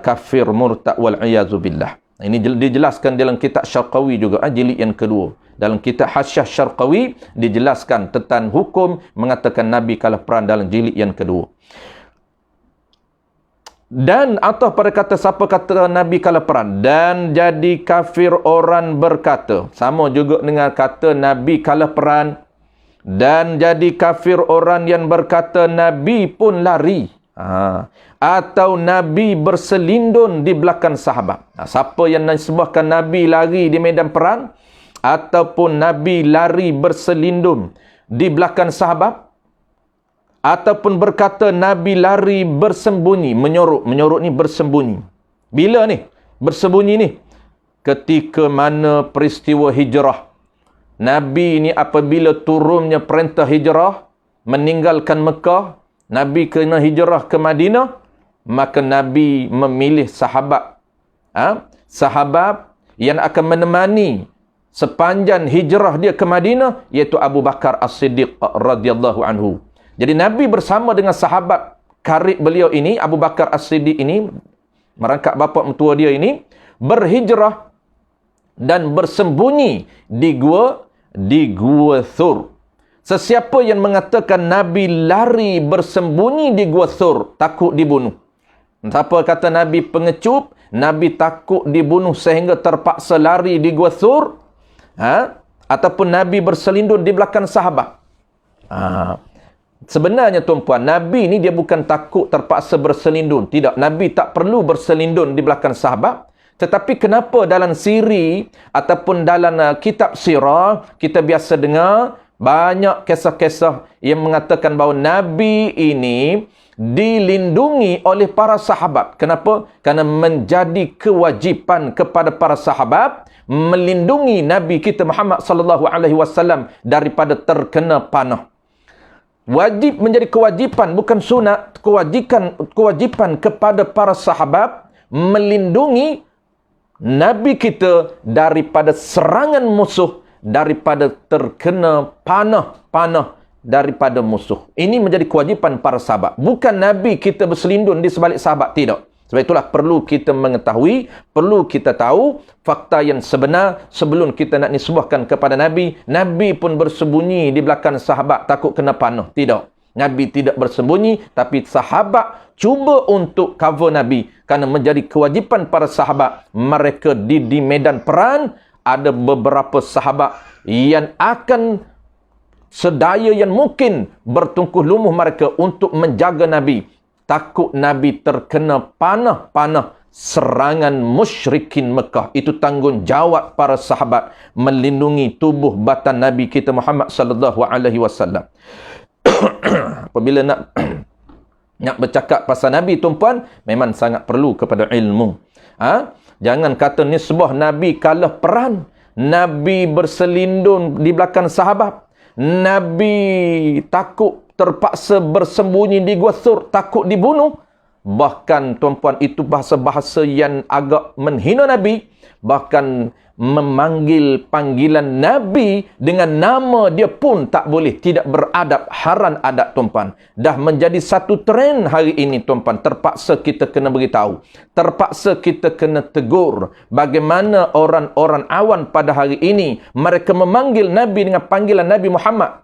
kafir murtad wal'iyazubillah. Ini dijelaskan dalam kitab Syarqawi juga, jilid yang kedua. Dalam kitab Hasyiah Syarqawi dijelaskan tentang hukum mengatakan Nabi kalah perang dalam jilid yang kedua. Dan atau pada kata siapa kata Nabi kalah perang dan jadi kafir orang berkata, sama juga dengan kata Nabi kalah perang dan jadi kafir orang yang berkata Nabi pun lari. Atau Nabi berselindung di belakang sahabat. Siapa yang disebutkan Nabi lari di medan perang ataupun Nabi lari berselindung di belakang sahabat, ataupun berkata Nabi lari bersembunyi, menyorok ni bersembunyi. Bila ni bersembunyi ni? Ketika mana peristiwa hijrah. Nabi ni apabila turunnya perintah hijrah, meninggalkan Mekah, Nabi kena hijrah ke Madinah, maka Nabi memilih sahabat. Sahabat yang akan menemani sepanjang hijrah dia ke Madinah, iaitu Abu Bakar As-Siddiq radhiyallahu anhu. Jadi Nabi bersama dengan sahabat karib beliau ini, Abu Bakar As-Siddiq ini, merangkap bapa mentua dia ini, berhijrah dan bersembunyi di Gua Thur. Sesiapa yang mengatakan Nabi lari bersembunyi di Gua Thur, takut dibunuh. Siapa kata Nabi pengecup, Nabi takut dibunuh sehingga terpaksa lari di Gua Thur, ataupun Nabi berselindung di belakang sahabat. Sebenarnya tuan-puan, Nabi ni dia bukan takut terpaksa berselindung. Tidak, Nabi tak perlu berselindung di belakang sahabat. Tetapi kenapa dalam siri ataupun dalam kitab sirah, kita biasa dengar banyak kisah-kisah yang mengatakan bahawa Nabi ini dilindungi oleh para sahabat. Kenapa? Kerana menjadi kewajipan kepada para sahabat melindungi Nabi kita Muhammad sallallahu alaihi wasallam daripada terkena panah. Wajib menjadi kewajipan, bukan sunat. Kewajipan kepada para sahabat melindungi Nabi kita daripada serangan musuh, daripada terkena panah daripada musuh. Ini menjadi kewajipan para sahabat. Bukan Nabi kita berselindung di sebalik sahabat, tidak. Sebab itulah perlu kita mengetahui, perlu kita tahu fakta yang sebenar sebelum kita nak nisbahkan kepada Nabi. Nabi pun bersembunyi di belakang sahabat takut kena panah. Tidak. Nabi tidak bersembunyi, tapi sahabat cuba untuk cover Nabi. Kerana menjadi kewajipan para sahabat. Mereka di medan perang, ada beberapa sahabat yang akan sedaya yang mungkin bertungkuh lumuh mereka untuk menjaga Nabi. Takut Nabi terkena panah serangan musyrikin Mekah. Itu tanggungjawab para sahabat melindungi tubuh batan Nabi kita Muhammad sallallahu alaihi wasallam. Apabila nak bercakap pasal Nabi, tuan-puan, memang sangat perlu kepada ilmu. Jangan kata nisbah Nabi kalah perang, Nabi berselindung di belakang sahabat, Nabi takut terpaksa bersembunyi di Gua Thur, takut dibunuh. Bahkan tuan-puan, itu bahasa-bahasa yang agak menghina Nabi. Bahkan memanggil panggilan Nabi dengan nama dia pun tak boleh. Tidak beradab, haram adab tuan-puan. Dah menjadi satu trend hari ini tuan-puan. Terpaksa kita kena beritahu. Terpaksa kita kena tegur. Bagaimana orang-orang awan pada hari ini, mereka memanggil Nabi dengan panggilan Nabi Muhammad.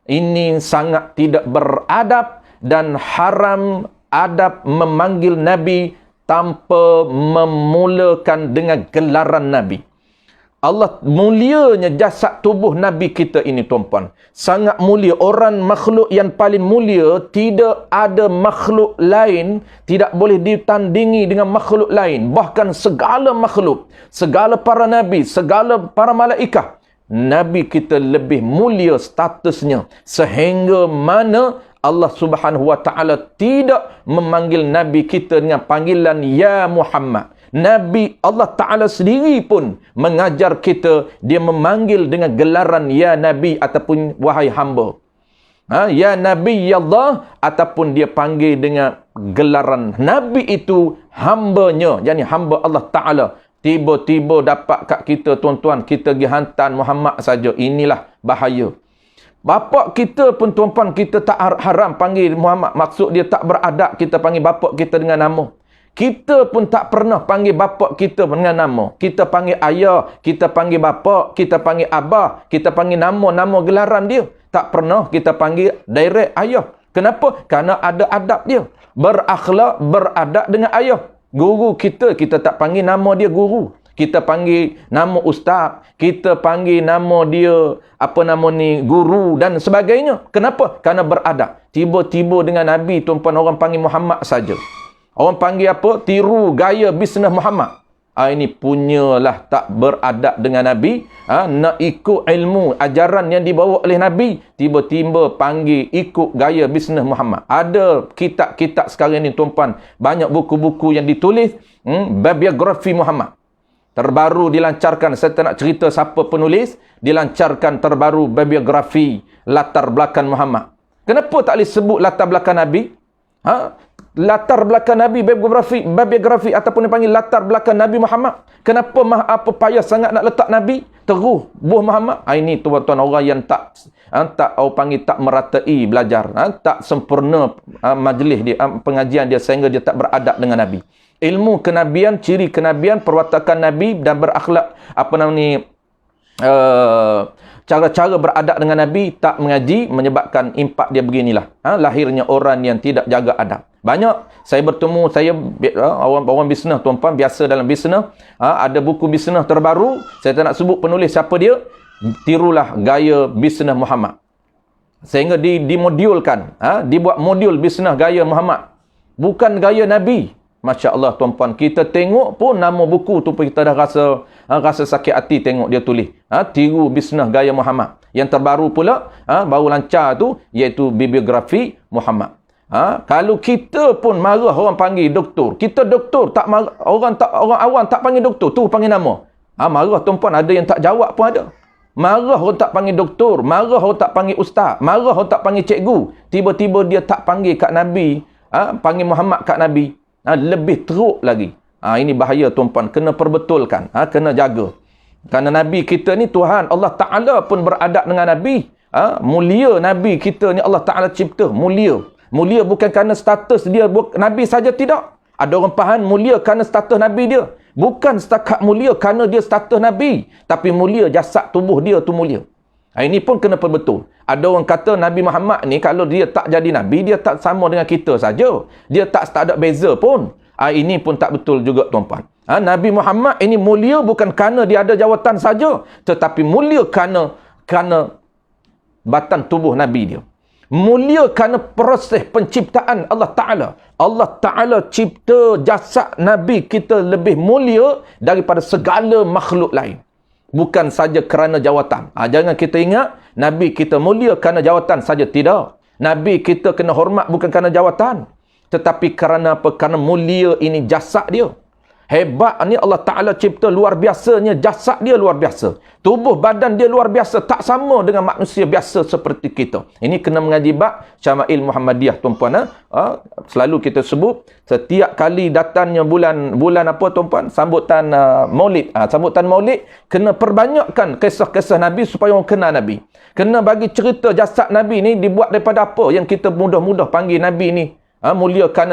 Ini sangat tidak beradab dan haram adab memanggil Nabi tanpa memulakan dengan gelaran Nabi. Allah mulianya jasad tubuh Nabi kita ini tuan-puan. Sangat mulia. Orang makhluk yang paling mulia, tidak ada makhluk lain, tidak boleh ditandingi dengan makhluk lain. Bahkan segala makhluk, segala para Nabi, segala para malaikat, Nabi kita lebih mulia statusnya. Sehingga mana Allah Subhanahu wa ta'ala tidak memanggil Nabi kita dengan panggilan Ya Muhammad. Nabi Allah Ta'ala sendiri pun mengajar kita, dia memanggil dengan gelaran Ya Nabi ataupun wahai hamba. Ya Nabi Allah, ataupun dia panggil dengan gelaran Nabi itu hambanya, yakni hamba Allah Ta'ala. Tiba-tiba dapat kat kita tuan-tuan, kita pergi hantar Muhammad saja. Inilah bahaya. Bapak kita pun tuan-tuan, kita tak haram panggil Muhammad. Maksud dia tak beradab kita panggil bapak kita dengan nama. Kita pun tak pernah panggil bapak kita dengan nama. Kita panggil ayah, kita panggil bapak, kita panggil abah, kita panggil nama-nama gelaran dia. Tak pernah kita panggil direct ayah. Kenapa? Kerana ada adab dia. Berakhlak, beradab dengan ayah. Guru kita, kita tak panggil nama dia guru. Kita panggil nama ustaz, kita panggil nama dia guru dan sebagainya. Kenapa? Kerana beradab. Tiba-tiba dengan Nabi tuan-tuan, orang panggil Muhammad saja. Orang panggil apa? Tiru gaya bisnes Muhammad. Ini punyalah tak beradab dengan Nabi. Nak ikut ilmu, ajaran yang dibawa oleh Nabi, tiba-tiba panggil ikut gaya bisnes Muhammad. Ada kitab-kitab sekarang ni tuan-tuan, banyak buku-buku yang ditulis biografi Muhammad. Terbaru dilancarkan, saya tak nak cerita siapa penulis, dilancarkan terbaru biografi latar belakang Muhammad. Kenapa tak boleh sebut latar belakang Nabi? Latar belakang Nabi, biografi ataupun dipanggil latar belakang Nabi Muhammad. Kenapa payah sangat nak letak Nabi? Terus buah Muhammad. Ini tuan-tuan, orang yang tak orang panggil tak meratai belajar, tak sempurna majlis dia, pengajian dia, sehingga dia tak beradab dengan Nabi. Ilmu kenabian, ciri kenabian, perwatakan Nabi dan berakhlak cara-cara beradab dengan Nabi tak mengaji, menyebabkan impak dia beginilah. Lahirnya orang yang tidak jaga adab. Banyak saya bertemu, orang bisnes tuan-tuan, biasa dalam bisnes, ada buku bisnes terbaru, saya tak nak sebut penulis siapa dia, tirulah gaya bisnes Muhammad. Sehingga dimodulkan, dibuat modul bisnes gaya Muhammad. Bukan gaya Nabi. Masya Allah tuan-tuan, kita tengok pun nama buku tu pun kita dah rasa sakit hati tengok dia tulis. Tiru bisnes gaya Muhammad. Yang terbaru pula, baru lancar tu, iaitu biografi Muhammad. Kalau kita pun marah orang panggil doktor, kita doktor tak marah, orang awam tak panggil doktor, tu panggil nama. Marah tuan-tuan, ada yang tak jawab pun ada. Marah orang tak panggil doktor, marah orang tak panggil ustaz, marah orang tak panggil cikgu. Tiba-tiba dia tak panggil kat Nabi, panggil Muhammad kat Nabi. Lebih teruk lagi. Ini bahaya tuan-tuan, kena perbetulkan, kena jaga. Kerana Nabi kita ni Tuhan Allah Ta'ala pun beradab dengan Nabi. Mulia Nabi kita ni Allah Ta'ala cipta, mulia. Mulia bukan kerana status dia Nabi saja, tidak. Ada orang faham mulia kerana status Nabi dia. Bukan setakat mulia kerana dia status Nabi, tapi mulia jasad tubuh dia tu mulia. Ini pun kena perbetul. Ada orang kata Nabi Muhammad ni kalau dia tak jadi Nabi, dia tak sama dengan kita saja. Dia tak ada beza pun. Ini pun tak betul juga tuan-tuan. Nabi Muhammad ini mulia bukan kerana dia ada jawatan saja, tetapi mulia kerana batan tubuh Nabi dia. Mulia kerana proses penciptaan Allah Ta'ala. Allah Ta'ala cipta jasad Nabi kita lebih mulia daripada segala makhluk lain. Bukan saja kerana jawatan. Jangan kita ingat Nabi kita mulia kerana jawatan saja, tidak. Nabi kita kena hormat bukan kerana jawatan, tetapi kerana apa? Kerana mulia ini jasad dia. Hebat ni Allah Ta'ala cipta luar biasanya, jasad dia luar biasa. Tubuh badan dia luar biasa, tak sama dengan manusia biasa seperti kita. Ini kena mengaji bab Syama'il Muhammadiyah tuan-puan. Selalu kita sebut, setiap kali datangnya bulan apa tuan-puan? Sambutan Maulid. Sambutan Maulid, kena perbanyakkan kisah-kisah Nabi supaya orang kenal Nabi. Kena bagi cerita jasad Nabi ni dibuat daripada apa yang kita mudah-mudah panggil Nabi ni. Mulia kerana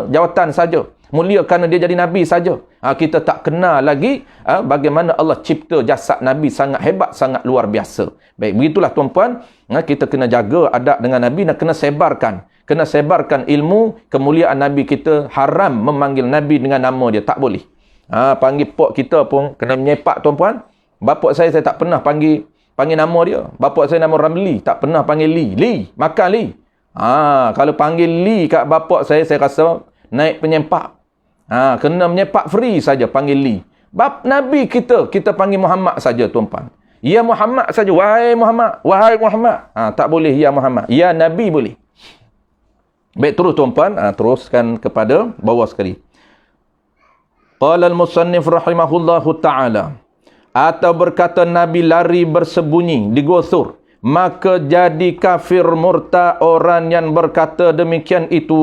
jawatan saja. Mulia kerana dia jadi Nabi saja. Kita tak kenal lagi bagaimana Allah cipta jasad Nabi sangat hebat, sangat luar biasa. Baik, begitulah tuan-puan. Kita kena jaga adab dengan Nabi dan kena sebarkan. Kena sebarkan ilmu kemuliaan Nabi kita. Haram memanggil Nabi dengan nama dia. Tak boleh. Panggil pok kita pun kena menyepak tuan-puan. Bapak saya tak pernah panggil nama dia. Bapak saya nama Ramli. Tak pernah panggil Li. Makan Li. Kalau panggil Li kat bapak saya rasa naik penyempak. Kena menyepak free saja panggil Li. Bab Nabi kita panggil Muhammad saja tuan-puan. Ya Muhammad saja. Wahai Muhammad. Wahai Muhammad. Tak boleh ya Muhammad. Ya Nabi boleh. Baik, terus tuan-puan. Teruskan kepada bawah sekali. Qala al-musannif rahimahullahu ta'ala. Atau berkata Nabi lari bersembunyi di Gua Thur. maka jadi kafir murtad orang yang berkata demikian itu.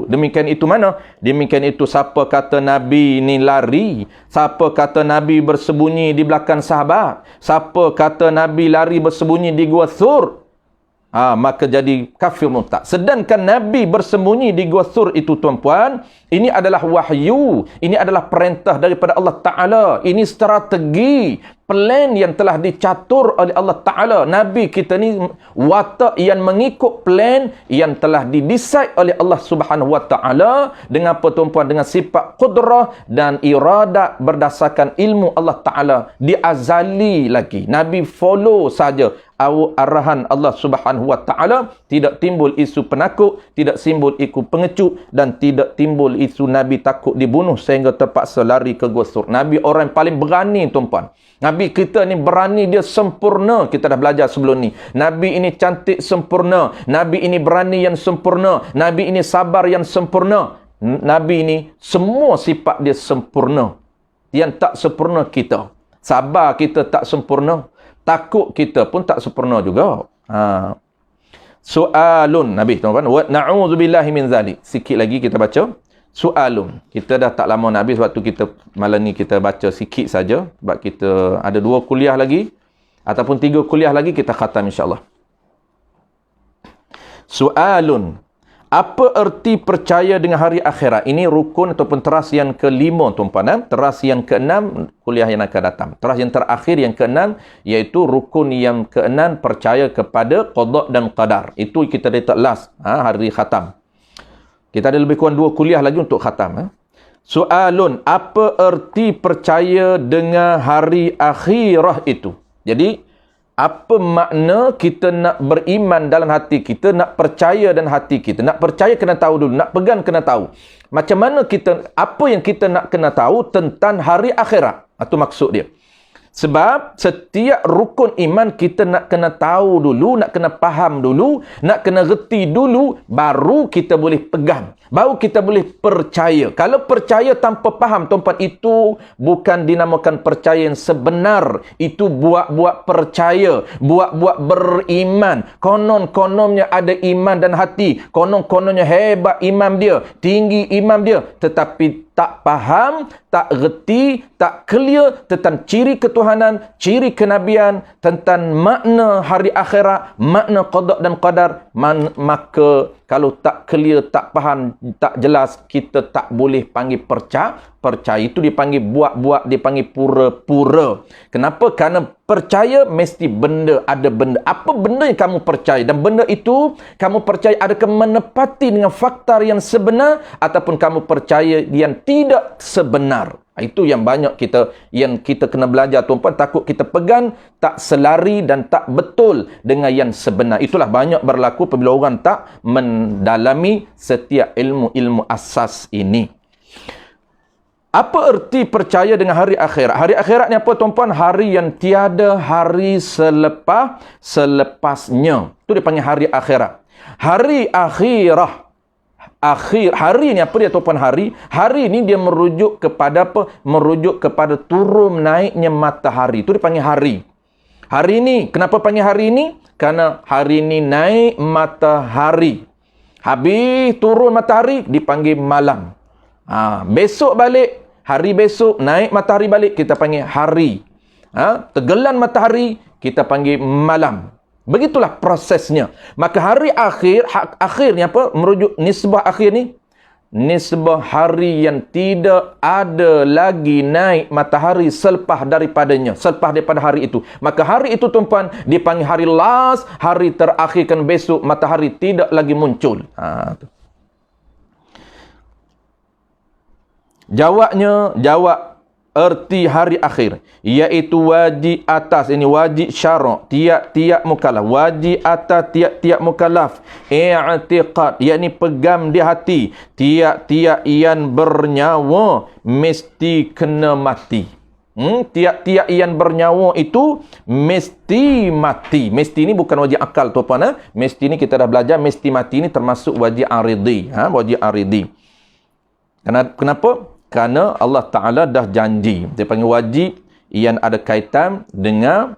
Demikian itu mana? Demikian itu siapa kata Nabi ni lari, siapa kata Nabi bersembunyi di belakang sahabat, siapa kata Nabi lari bersembunyi di Gua Thur, maka jadi kafir murtad. Sedangkan Nabi bersembunyi di Gua Thur itu, tuan-puan, ini adalah wahyu, ini adalah perintah daripada Allah Ta'ala, ini strategi, plan yang telah dicatur oleh Allah Ta'ala. Nabi kita ni watak yang mengikut plan yang telah didesain oleh Allah Subhanahu Wa Ta'ala dengan apa, tuan-puan? Dengan sifat qudrah dan iradat berdasarkan ilmu Allah Ta'ala diazali lagi. Nabi follow saja arahan Allah Subhanahu Wa Ta'ala, tidak timbul isu penakut, tidak timbul isu pengecut, dan tidak timbul isu Nabi takut dibunuh sehingga terpaksa lari ke Gua Thur. Nabi orang yang paling berani, tuan-puan. Nabi kita ni berani, dia sempurna. Kita dah belajar sebelum ni. Nabi ini cantik sempurna. Nabi ini berani yang sempurna. Nabi ini sabar yang sempurna. Nabi ini semua sifat dia sempurna. Yang tak sempurna kita. Sabar kita tak sempurna. Takut kita pun tak sempurna juga. Soalun Nabi, tuan-tuan. Wa na'udzubillahi min zalik. Sikit lagi kita baca. Soalun. Kita dah tak lama Nabi, sebab tu kita malam ni kita baca sikit saja, sebab kita ada 2 kuliah lagi ataupun 3 kuliah lagi kita khatam insya-Allah. Soalun. Apa erti percaya dengan hari akhirat? Ini rukun ataupun teras yang ke-5, tuan-tuan. Teras yang ke-6 kuliah yang akan datang. Teras yang terakhir yang ke-6 iaitu rukun yang ke-6 percaya kepada qada dan qadar. Itu kita letak last hari khatam. Kita ada lebih kurang 2 kuliah lagi untuk khatam. Soalun, apa erti percaya dengan hari akhirah itu? Jadi, apa makna kita nak beriman dalam hati kita, nak percaya dalam hati kita? Nak percaya kena tahu dulu, nak pegang kena tahu. Macam mana kita, apa yang kita nak kena tahu tentang hari akhirat? Itu maksud dia. Sebab setiap rukun iman kita nak kena tahu dulu, nak kena faham dulu, nak kena reti dulu, baru kita boleh pegang, baru kita boleh percaya. Kalau percaya tanpa faham, tuan-tuan, itu bukan dinamakan percaya yang sebenar. Itu buat-buat percaya, buat-buat beriman. Konon-kononnya ada iman dan hati, konon-kononnya hebat imam dia, tinggi imam dia, tetapi tak faham, tak reti, tak clear tentang ciri ketuhanan, ciri kenabian, tentang makna hari akhirat, makna qada dan qadar, maka kalau tak clear, tak faham, tak jelas, kita tak boleh panggil percaya. Itu dipanggil buat-buat, dipanggil pura-pura. Kenapa? Kerana percaya mesti benda, ada benda. Apa benda yang kamu percaya? Dan benda itu kamu percaya adakah menepati dengan fakta yang sebenar ataupun kamu percaya yang tidak sebenar. Itu yang banyak kita kena belajar, tuan-puan. Takut kita pegang, tak selari dan tak betul dengan yang sebenar. Itulah banyak berlaku apabila orang tak mendalami setiap ilmu-ilmu asas ini. Apa erti percaya dengan hari akhirat? Hari akhirat ni apa, tuan-puan? Hari yang tiada hari selepasnya. Itu dipanggil hari akhirat. Hari akhirah. Hari ni apa dia, tuan-puan? Hari ni dia merujuk kepada apa? Merujuk kepada turun naiknya matahari. Itu dipanggil hari. Hari ni, kenapa panggil hari ni? Kerana hari ni naik matahari. Habis turun matahari dipanggil malam. Besok balik, hari besok naik matahari balik, kita panggil hari. Tergelan matahari, kita panggil malam. Begitulah prosesnya. Maka hari akhirnya apa? Merujuk nisbah akhir ni. Nisbah hari yang tidak ada lagi naik matahari selepas daripadanya. Selepas daripada hari itu. Maka hari itu, tuan-puan, dipanggil hari last, hari terakhirkan besok matahari tidak lagi muncul. Jawab erti hari akhir, iaitu wajib atas, ini wajib syarak tiap-tiap mukallaf, wajib atas tiap-tiap mukallaf, i'tiqad, yakni pegang di hati, tiap-tiap yang bernyawa mesti kena mati. Tiap-tiap yang bernyawa itu mesti mati. Mesti ni bukan wajib akal, tuan-puan. Mesti ni kita dah belajar, mesti mati ni termasuk wajib aridi. Wajib aridi. Kenapa? Kerana Allah Ta'ala dah janji. Dia panggil wajib yang ada kaitan dengan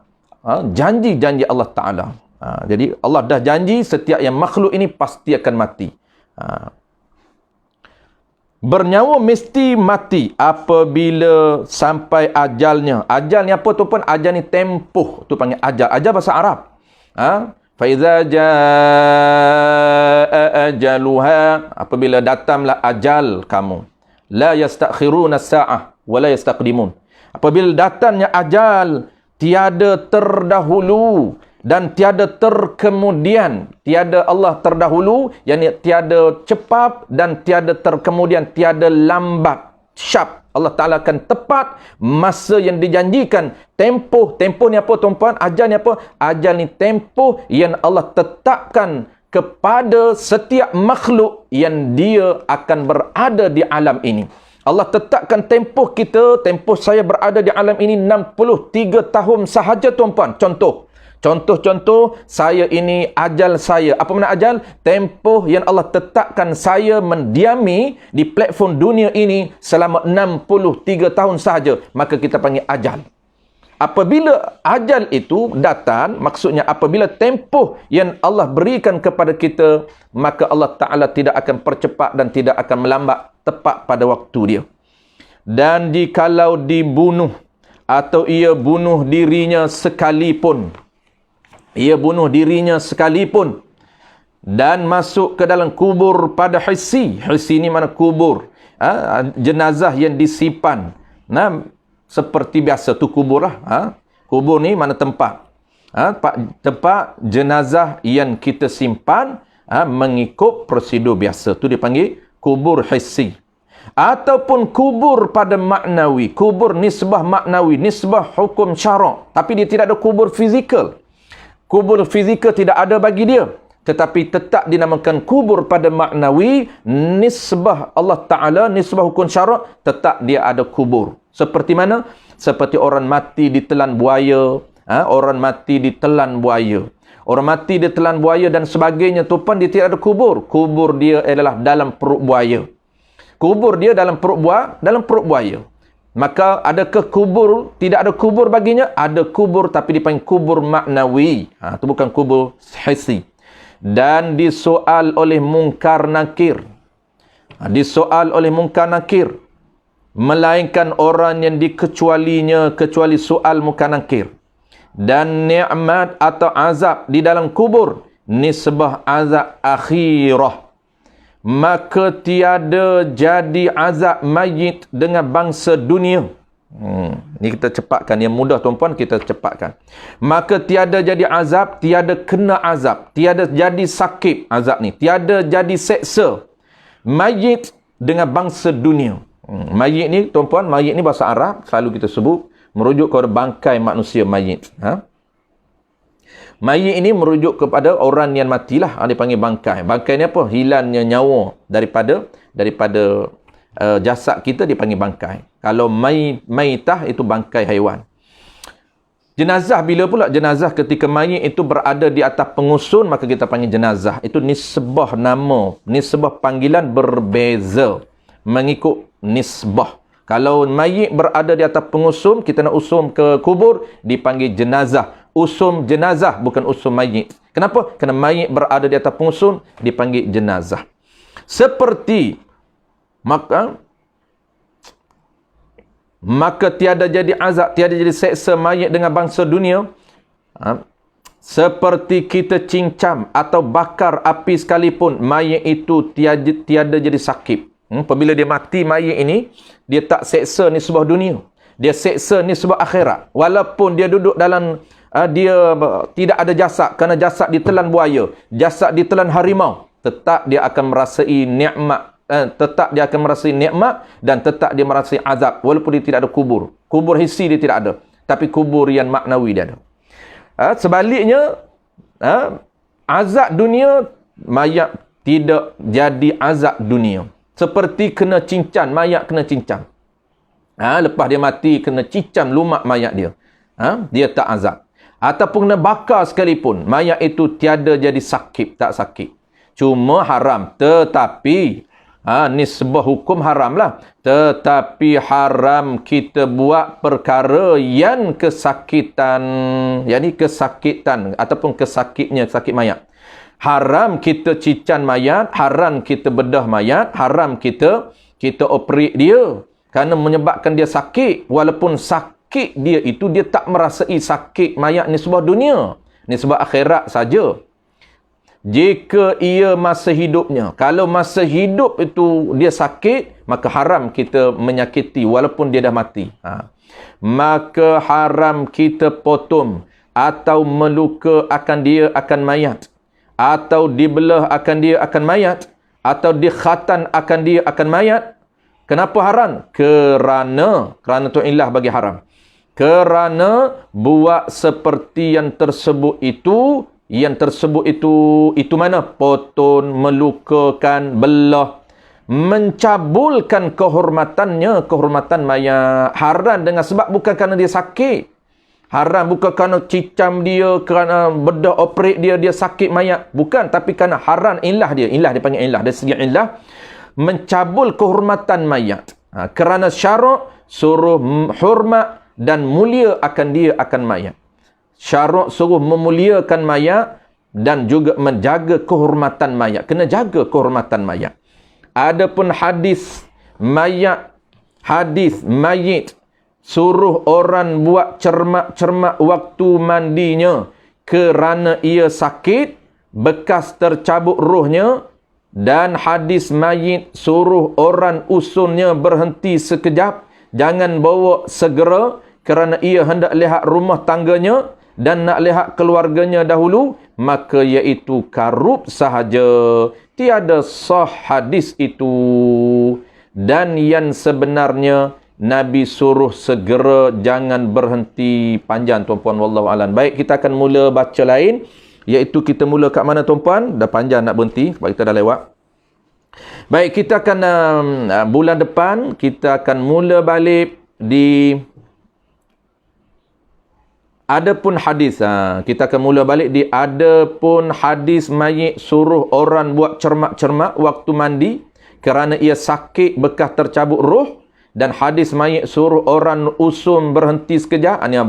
janji-janji Allah Ta'ala. Jadi Allah dah janji setiap yang makhluk ini pasti akan mati. Bernyawa mesti mati apabila sampai ajalnya. Ajal ni apa tu pun? Ajal ni tempoh. Tu panggil ajal. Ajal bahasa Arab. Faiza jaa ajaluha, apabila datanglah ajal kamu. La yastakhiruna sa'ah wa la yastaqdimun. Apabila datangnya ajal, tiada terdahulu dan tiada terkemudian. Tiada Allah terdahulu, yakni tiada cepat dan tiada terkemudian, tiada lambat. Syap. Allah Ta'ala akan tepat masa yang dijanjikan. Tempoh ni apa tuan-puan? Ajal ni apa? Ajal ni tempoh yang Allah tetapkan kepada setiap makhluk yang dia akan berada di alam ini. Allah tetapkan tempoh kita, tempoh saya berada di alam ini 63 tahun sahaja tuan-puan. Contoh, saya ini ajal saya. Apa makna ajal? Tempoh yang Allah tetapkan saya mendiami di platform dunia ini selama 63 tahun sahaja. Maka kita panggil ajal. Apabila ajal itu datang, maksudnya apabila tempoh yang Allah berikan kepada kita, maka Allah Ta'ala tidak akan percepat dan tidak akan melambat, tepat pada waktu dia. Dan jikalau dibunuh atau ia bunuh dirinya sekalipun, dan masuk ke dalam kubur pada hissi. Hissi ni mana kubur. Jenazah yang disimpan. Seperti biasa tu kubur lah. Kubur ni mana tempat. Tempat jenazah yang kita simpan mengikut prosedur biasa. Tu dipanggil kubur hissi. Ataupun kubur pada maknawi. Kubur nisbah maknawi. Nisbah hukum syarak. Tapi dia tidak ada kubur fizikal. Kubur fizikal tidak ada bagi dia. Tetapi tetap dinamakan kubur pada maknawi. Nisbah Allah Ta'ala, nisbah hukum syarak, tetap dia ada kubur. Seperti mana? Seperti orang mati ditelan buaya. Orang mati ditelan buaya. Orang mati ditelan buaya dan sebagainya tu pun dia tidak ada kubur. Kubur dia adalah dalam perut buaya. Kubur dia dalam perut buaya. Maka adakah kubur, tidak ada kubur baginya? Ada kubur tapi dipanggil kubur maknawi. Itu bukan kubur hissi. Dan disoal oleh mungkar nakir. Melainkan orang yang dikecualinya kecuali soal mungkar nakir. Dan nikmat atau azab di dalam kubur. Nisbah azab akhirah. Maka tiada jadi azab mayit dengan bangsa dunia. Ni kita cepatkan. Yang mudah tuan-puan kita cepatkan. Maka tiada jadi azab, tiada kena azab, tiada jadi sakit azab ni, tiada jadi seksa mayit dengan bangsa dunia. Mayit ni tuan-puan, mayit ni bahasa Arab selalu kita sebut merujuk kepada bangkai manusia mayit. Mayit ini merujuk kepada orang yang matilah. Dia panggil bangkai. Bangkai ni apa? Hilangnya nyawa daripada jasad kita dipanggil bangkai. Kalau mayitah itu bangkai haiwan. Jenazah bila pula? Jenazah ketika mayit itu berada di atas pengusun, maka kita panggil jenazah. Itu nisbah nama, nisbah panggilan berbeza mengikut nisbah. Kalau mayit berada di atas pengusun, kita nak usum ke kubur, dipanggil jenazah. Usum jenazah, bukan usum mayit. Kenapa? Kerana mayit berada di atas pengusun, dipanggil jenazah. Seperti maka tiada jadi azab, tiada jadi seksa mayit dengan bangsa dunia. Seperti kita cincam atau bakar api sekalipun, mayit itu tiada jadi sakit. Apabila dia mati, mayit ini, dia tak seksa nisbah dunia. Dia seksa nisbah akhirat. Walaupun dia duduk dalam, dia tidak ada jasad, kerana jasad ditelan buaya, jasad ditelan harimau, tetap dia akan merasai nikmat. Tetap dia akan merasai nikmat dan tetap dia merasai azab walaupun dia tidak ada kubur. Kubur hissi dia tidak ada, tapi kubur yang maknawi dia ada. Sebaliknya, azab dunia, mayat tidak jadi azab dunia. Seperti kena cincang, mayat kena cincang. Lepas dia mati kena cincang lumak mayat dia. Dia tak azab. Ataupun kena bakar sekalipun, mayat itu tiada jadi sakit, tak sakit. Cuma haram. Tetapi nisbah hukum haram lah. Tetapi haram kita buat perkara yang kesakitan, yakni kesakitan ataupun kesakitnya, sakit mayat. Haram kita cican mayat, haram kita bedah mayat, haram kita operate dia kerana menyebabkan dia sakit. Walaupun sakit dia itu, dia tak merasai sakit mayat ni sebab dunia, ni sebab akhirat saja. Jika ia masa hidupnya, kalau masa hidup itu dia sakit, maka haram kita menyakiti walaupun dia dah mati. Maka haram kita potong atau meluka akan dia akan mayat, atau dibelah akan dia akan mayat, atau dikhatan akan dia akan mayat. Kenapa haram? Kerana tu ilah bagi haram. Kerana buat seperti yang tersebut itu, itu mana? Potong, melukakan, belah, mencabulkan kehormatan mayat. Haram dengan sebab bukan kerana dia sakit. Haram bukan kerana cicam dia, kerana bedah operate dia sakit mayat. Bukan, tapi kerana haram ilah dia. Ilah dia panggil ilah. Dari segi ilah, mencabul kehormatan mayat. Kerana syarak suruh hormat dan mulia akan dia akan mayat. Syarak suruh memuliakan mayat dan juga menjaga kehormatan mayat. Kena jaga kehormatan mayat. Adapun hadis mayat suruh orang buat cermak-cermak waktu mandinya kerana ia sakit, bekas tercabut rohnya, dan hadis mayit suruh orang usunnya berhenti sekejap, jangan bawa segera kerana ia hendak lihat rumah tangganya dan nak lihat keluarganya dahulu, maka iaitu karub sahaja, tiada sah hadis itu. Dan yang sebenarnya Nabi suruh segera, jangan berhenti panjang tuan-puan, wallahu alam. Baik, kita akan mula baca lain, iaitu kita mula kat mana tuan-puan? Dah panjang nak berhenti sebab kita dah lewat. Baik, kita akan bulan depan kita akan mula balik di adapun hadis. Kita akan mula balik di adapun hadis mayit suruh orang buat cermak-cermak waktu mandi kerana ia sakit bekas tercabut roh, dan hadis mayit suruh orang usum berhenti sekejap. Ini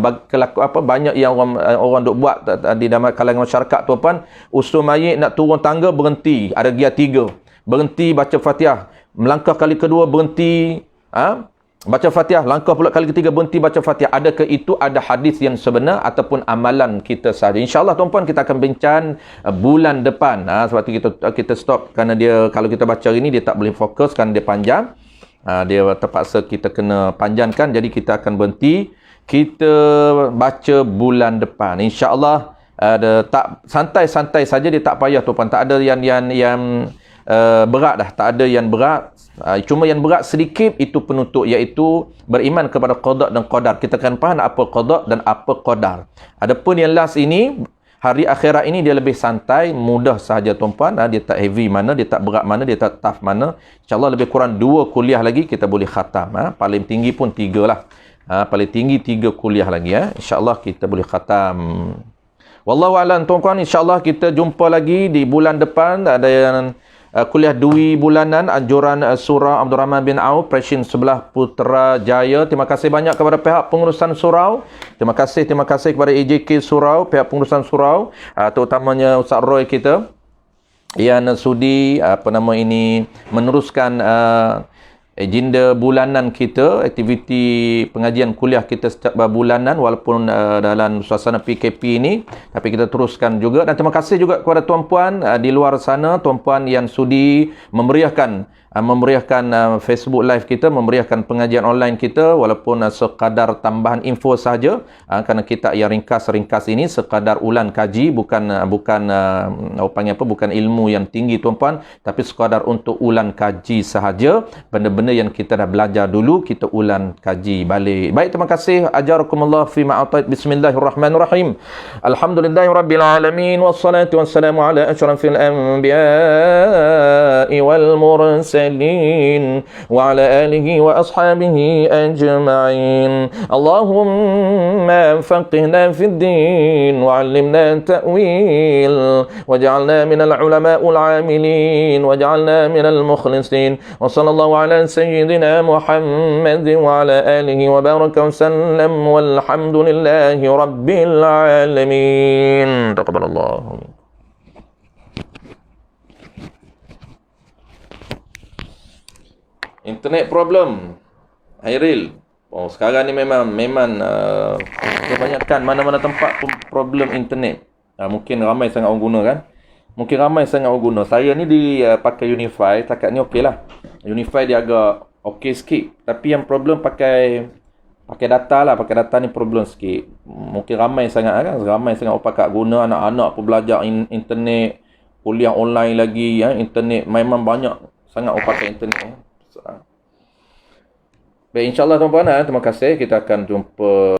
banyak yang orang duk buat di dalam kalangan masyarakat tuan-puan. Usum mayit nak turun tangga berhenti, ada gear 3. Berhenti baca Fatihah. Melangkah kali kedua berhenti, baca Fatihah. Langkah pula kali ketiga berhenti baca Fatihah. Adakah itu ada hadis yang sebenar ataupun amalan kita sahaja? InsyaAllah tuan-puan kita akan bincang bulan depan. Sebab itu kita stop kerana dia, kalau kita baca hari ni dia tak boleh fokus kerana dia panjang. Dia terpaksa kita kena panjangkan, jadi kita akan berhenti. Kita baca bulan depan. InsyaAllah tak santai-santai saja, dia tak payah tuan-puan. Tak ada yang berat dah, tak ada yang berat. Cuma yang berat sedikit itu penutup, iaitu beriman kepada qada dan qadar. Kita akan faham apa qada dan apa qadar. Adapun yang last ini, hari akhirat ini, dia lebih santai, mudah sahaja tuan-puan. Dia tak heavy mana, dia tak berat mana, dia tak tough mana. InsyaAllah lebih kurang 2 kuliah lagi kita boleh khatam. Paling tinggi pun 3 lah. Paling tinggi 3 kuliah lagi. InsyaAllah kita boleh khatam. Wallahu a'lam tuan-puan. InsyaAllah kita jumpa lagi di bulan depan. Ada yang kuliah dui bulanan anjuran surau Abdul Rahman bin Auf, Presiden sebelah Putrajaya. Terima kasih banyak kepada pihak pengurusan surau. Terima kasih kepada AJK surau, pihak pengurusan surau, terutamanya Ustaz Roy kita yang sudi meneruskan agenda bulanan kita, aktiviti pengajian kuliah kita setiap bulanan walaupun dalam suasana PKP ini, tapi kita teruskan juga. Dan terima kasih juga kepada tuan-puan di luar sana, tuan-puan yang sudi memeriahkan Facebook live kita, memeriahkan pengajian online kita walaupun sekadar tambahan info saja, kerana kita yang ringkas ini sekadar ulang kaji, bukan ilmu yang tinggi tuan-puan, tapi sekadar untuk ulang kaji sahaja. Benda-benda yang kita dah belajar dulu kita ulang kaji balik. Baik, terima kasih. Ajarakumullah fi ma atait. Bismillahirrahmanirrahim. Alhamdulillahirabbil alamin wassalatu wassalamu ala asyrafil anbiya'i wal mursalin المرسلين وعلى آله وأصحابه أجمعين. اللهم فقهنا في الدين وعلمنا التأويل واجعلنا من العلماء العاملين واجعلنا من المخلصين. وصلى الله على سيدنا محمد وعلى آله وبارك وسلم والحمد لله رب العالمين. تقبل الله. Internet problem, Hairil. Oh, sekarang ni memang kebanyakan mana-mana tempat pun problem internet. Mungkin ramai sangat orang guna kan. Mungkin ramai sangat orang guna. Saya ni pakai Unify, takat ni okey lah. Unify dia agak okey sikit. Tapi yang problem pakai data lah. Pakai data ni problem sikit. Mungkin ramai sangat kan. Ramai sangat orang pakai guna. Anak-anak pun belajar internet. Kuliah online lagi. Internet memang banyak sangat orang pakai internet. Baik, insyaAllah tuan-tuan, terima kasih. Kita akan jumpa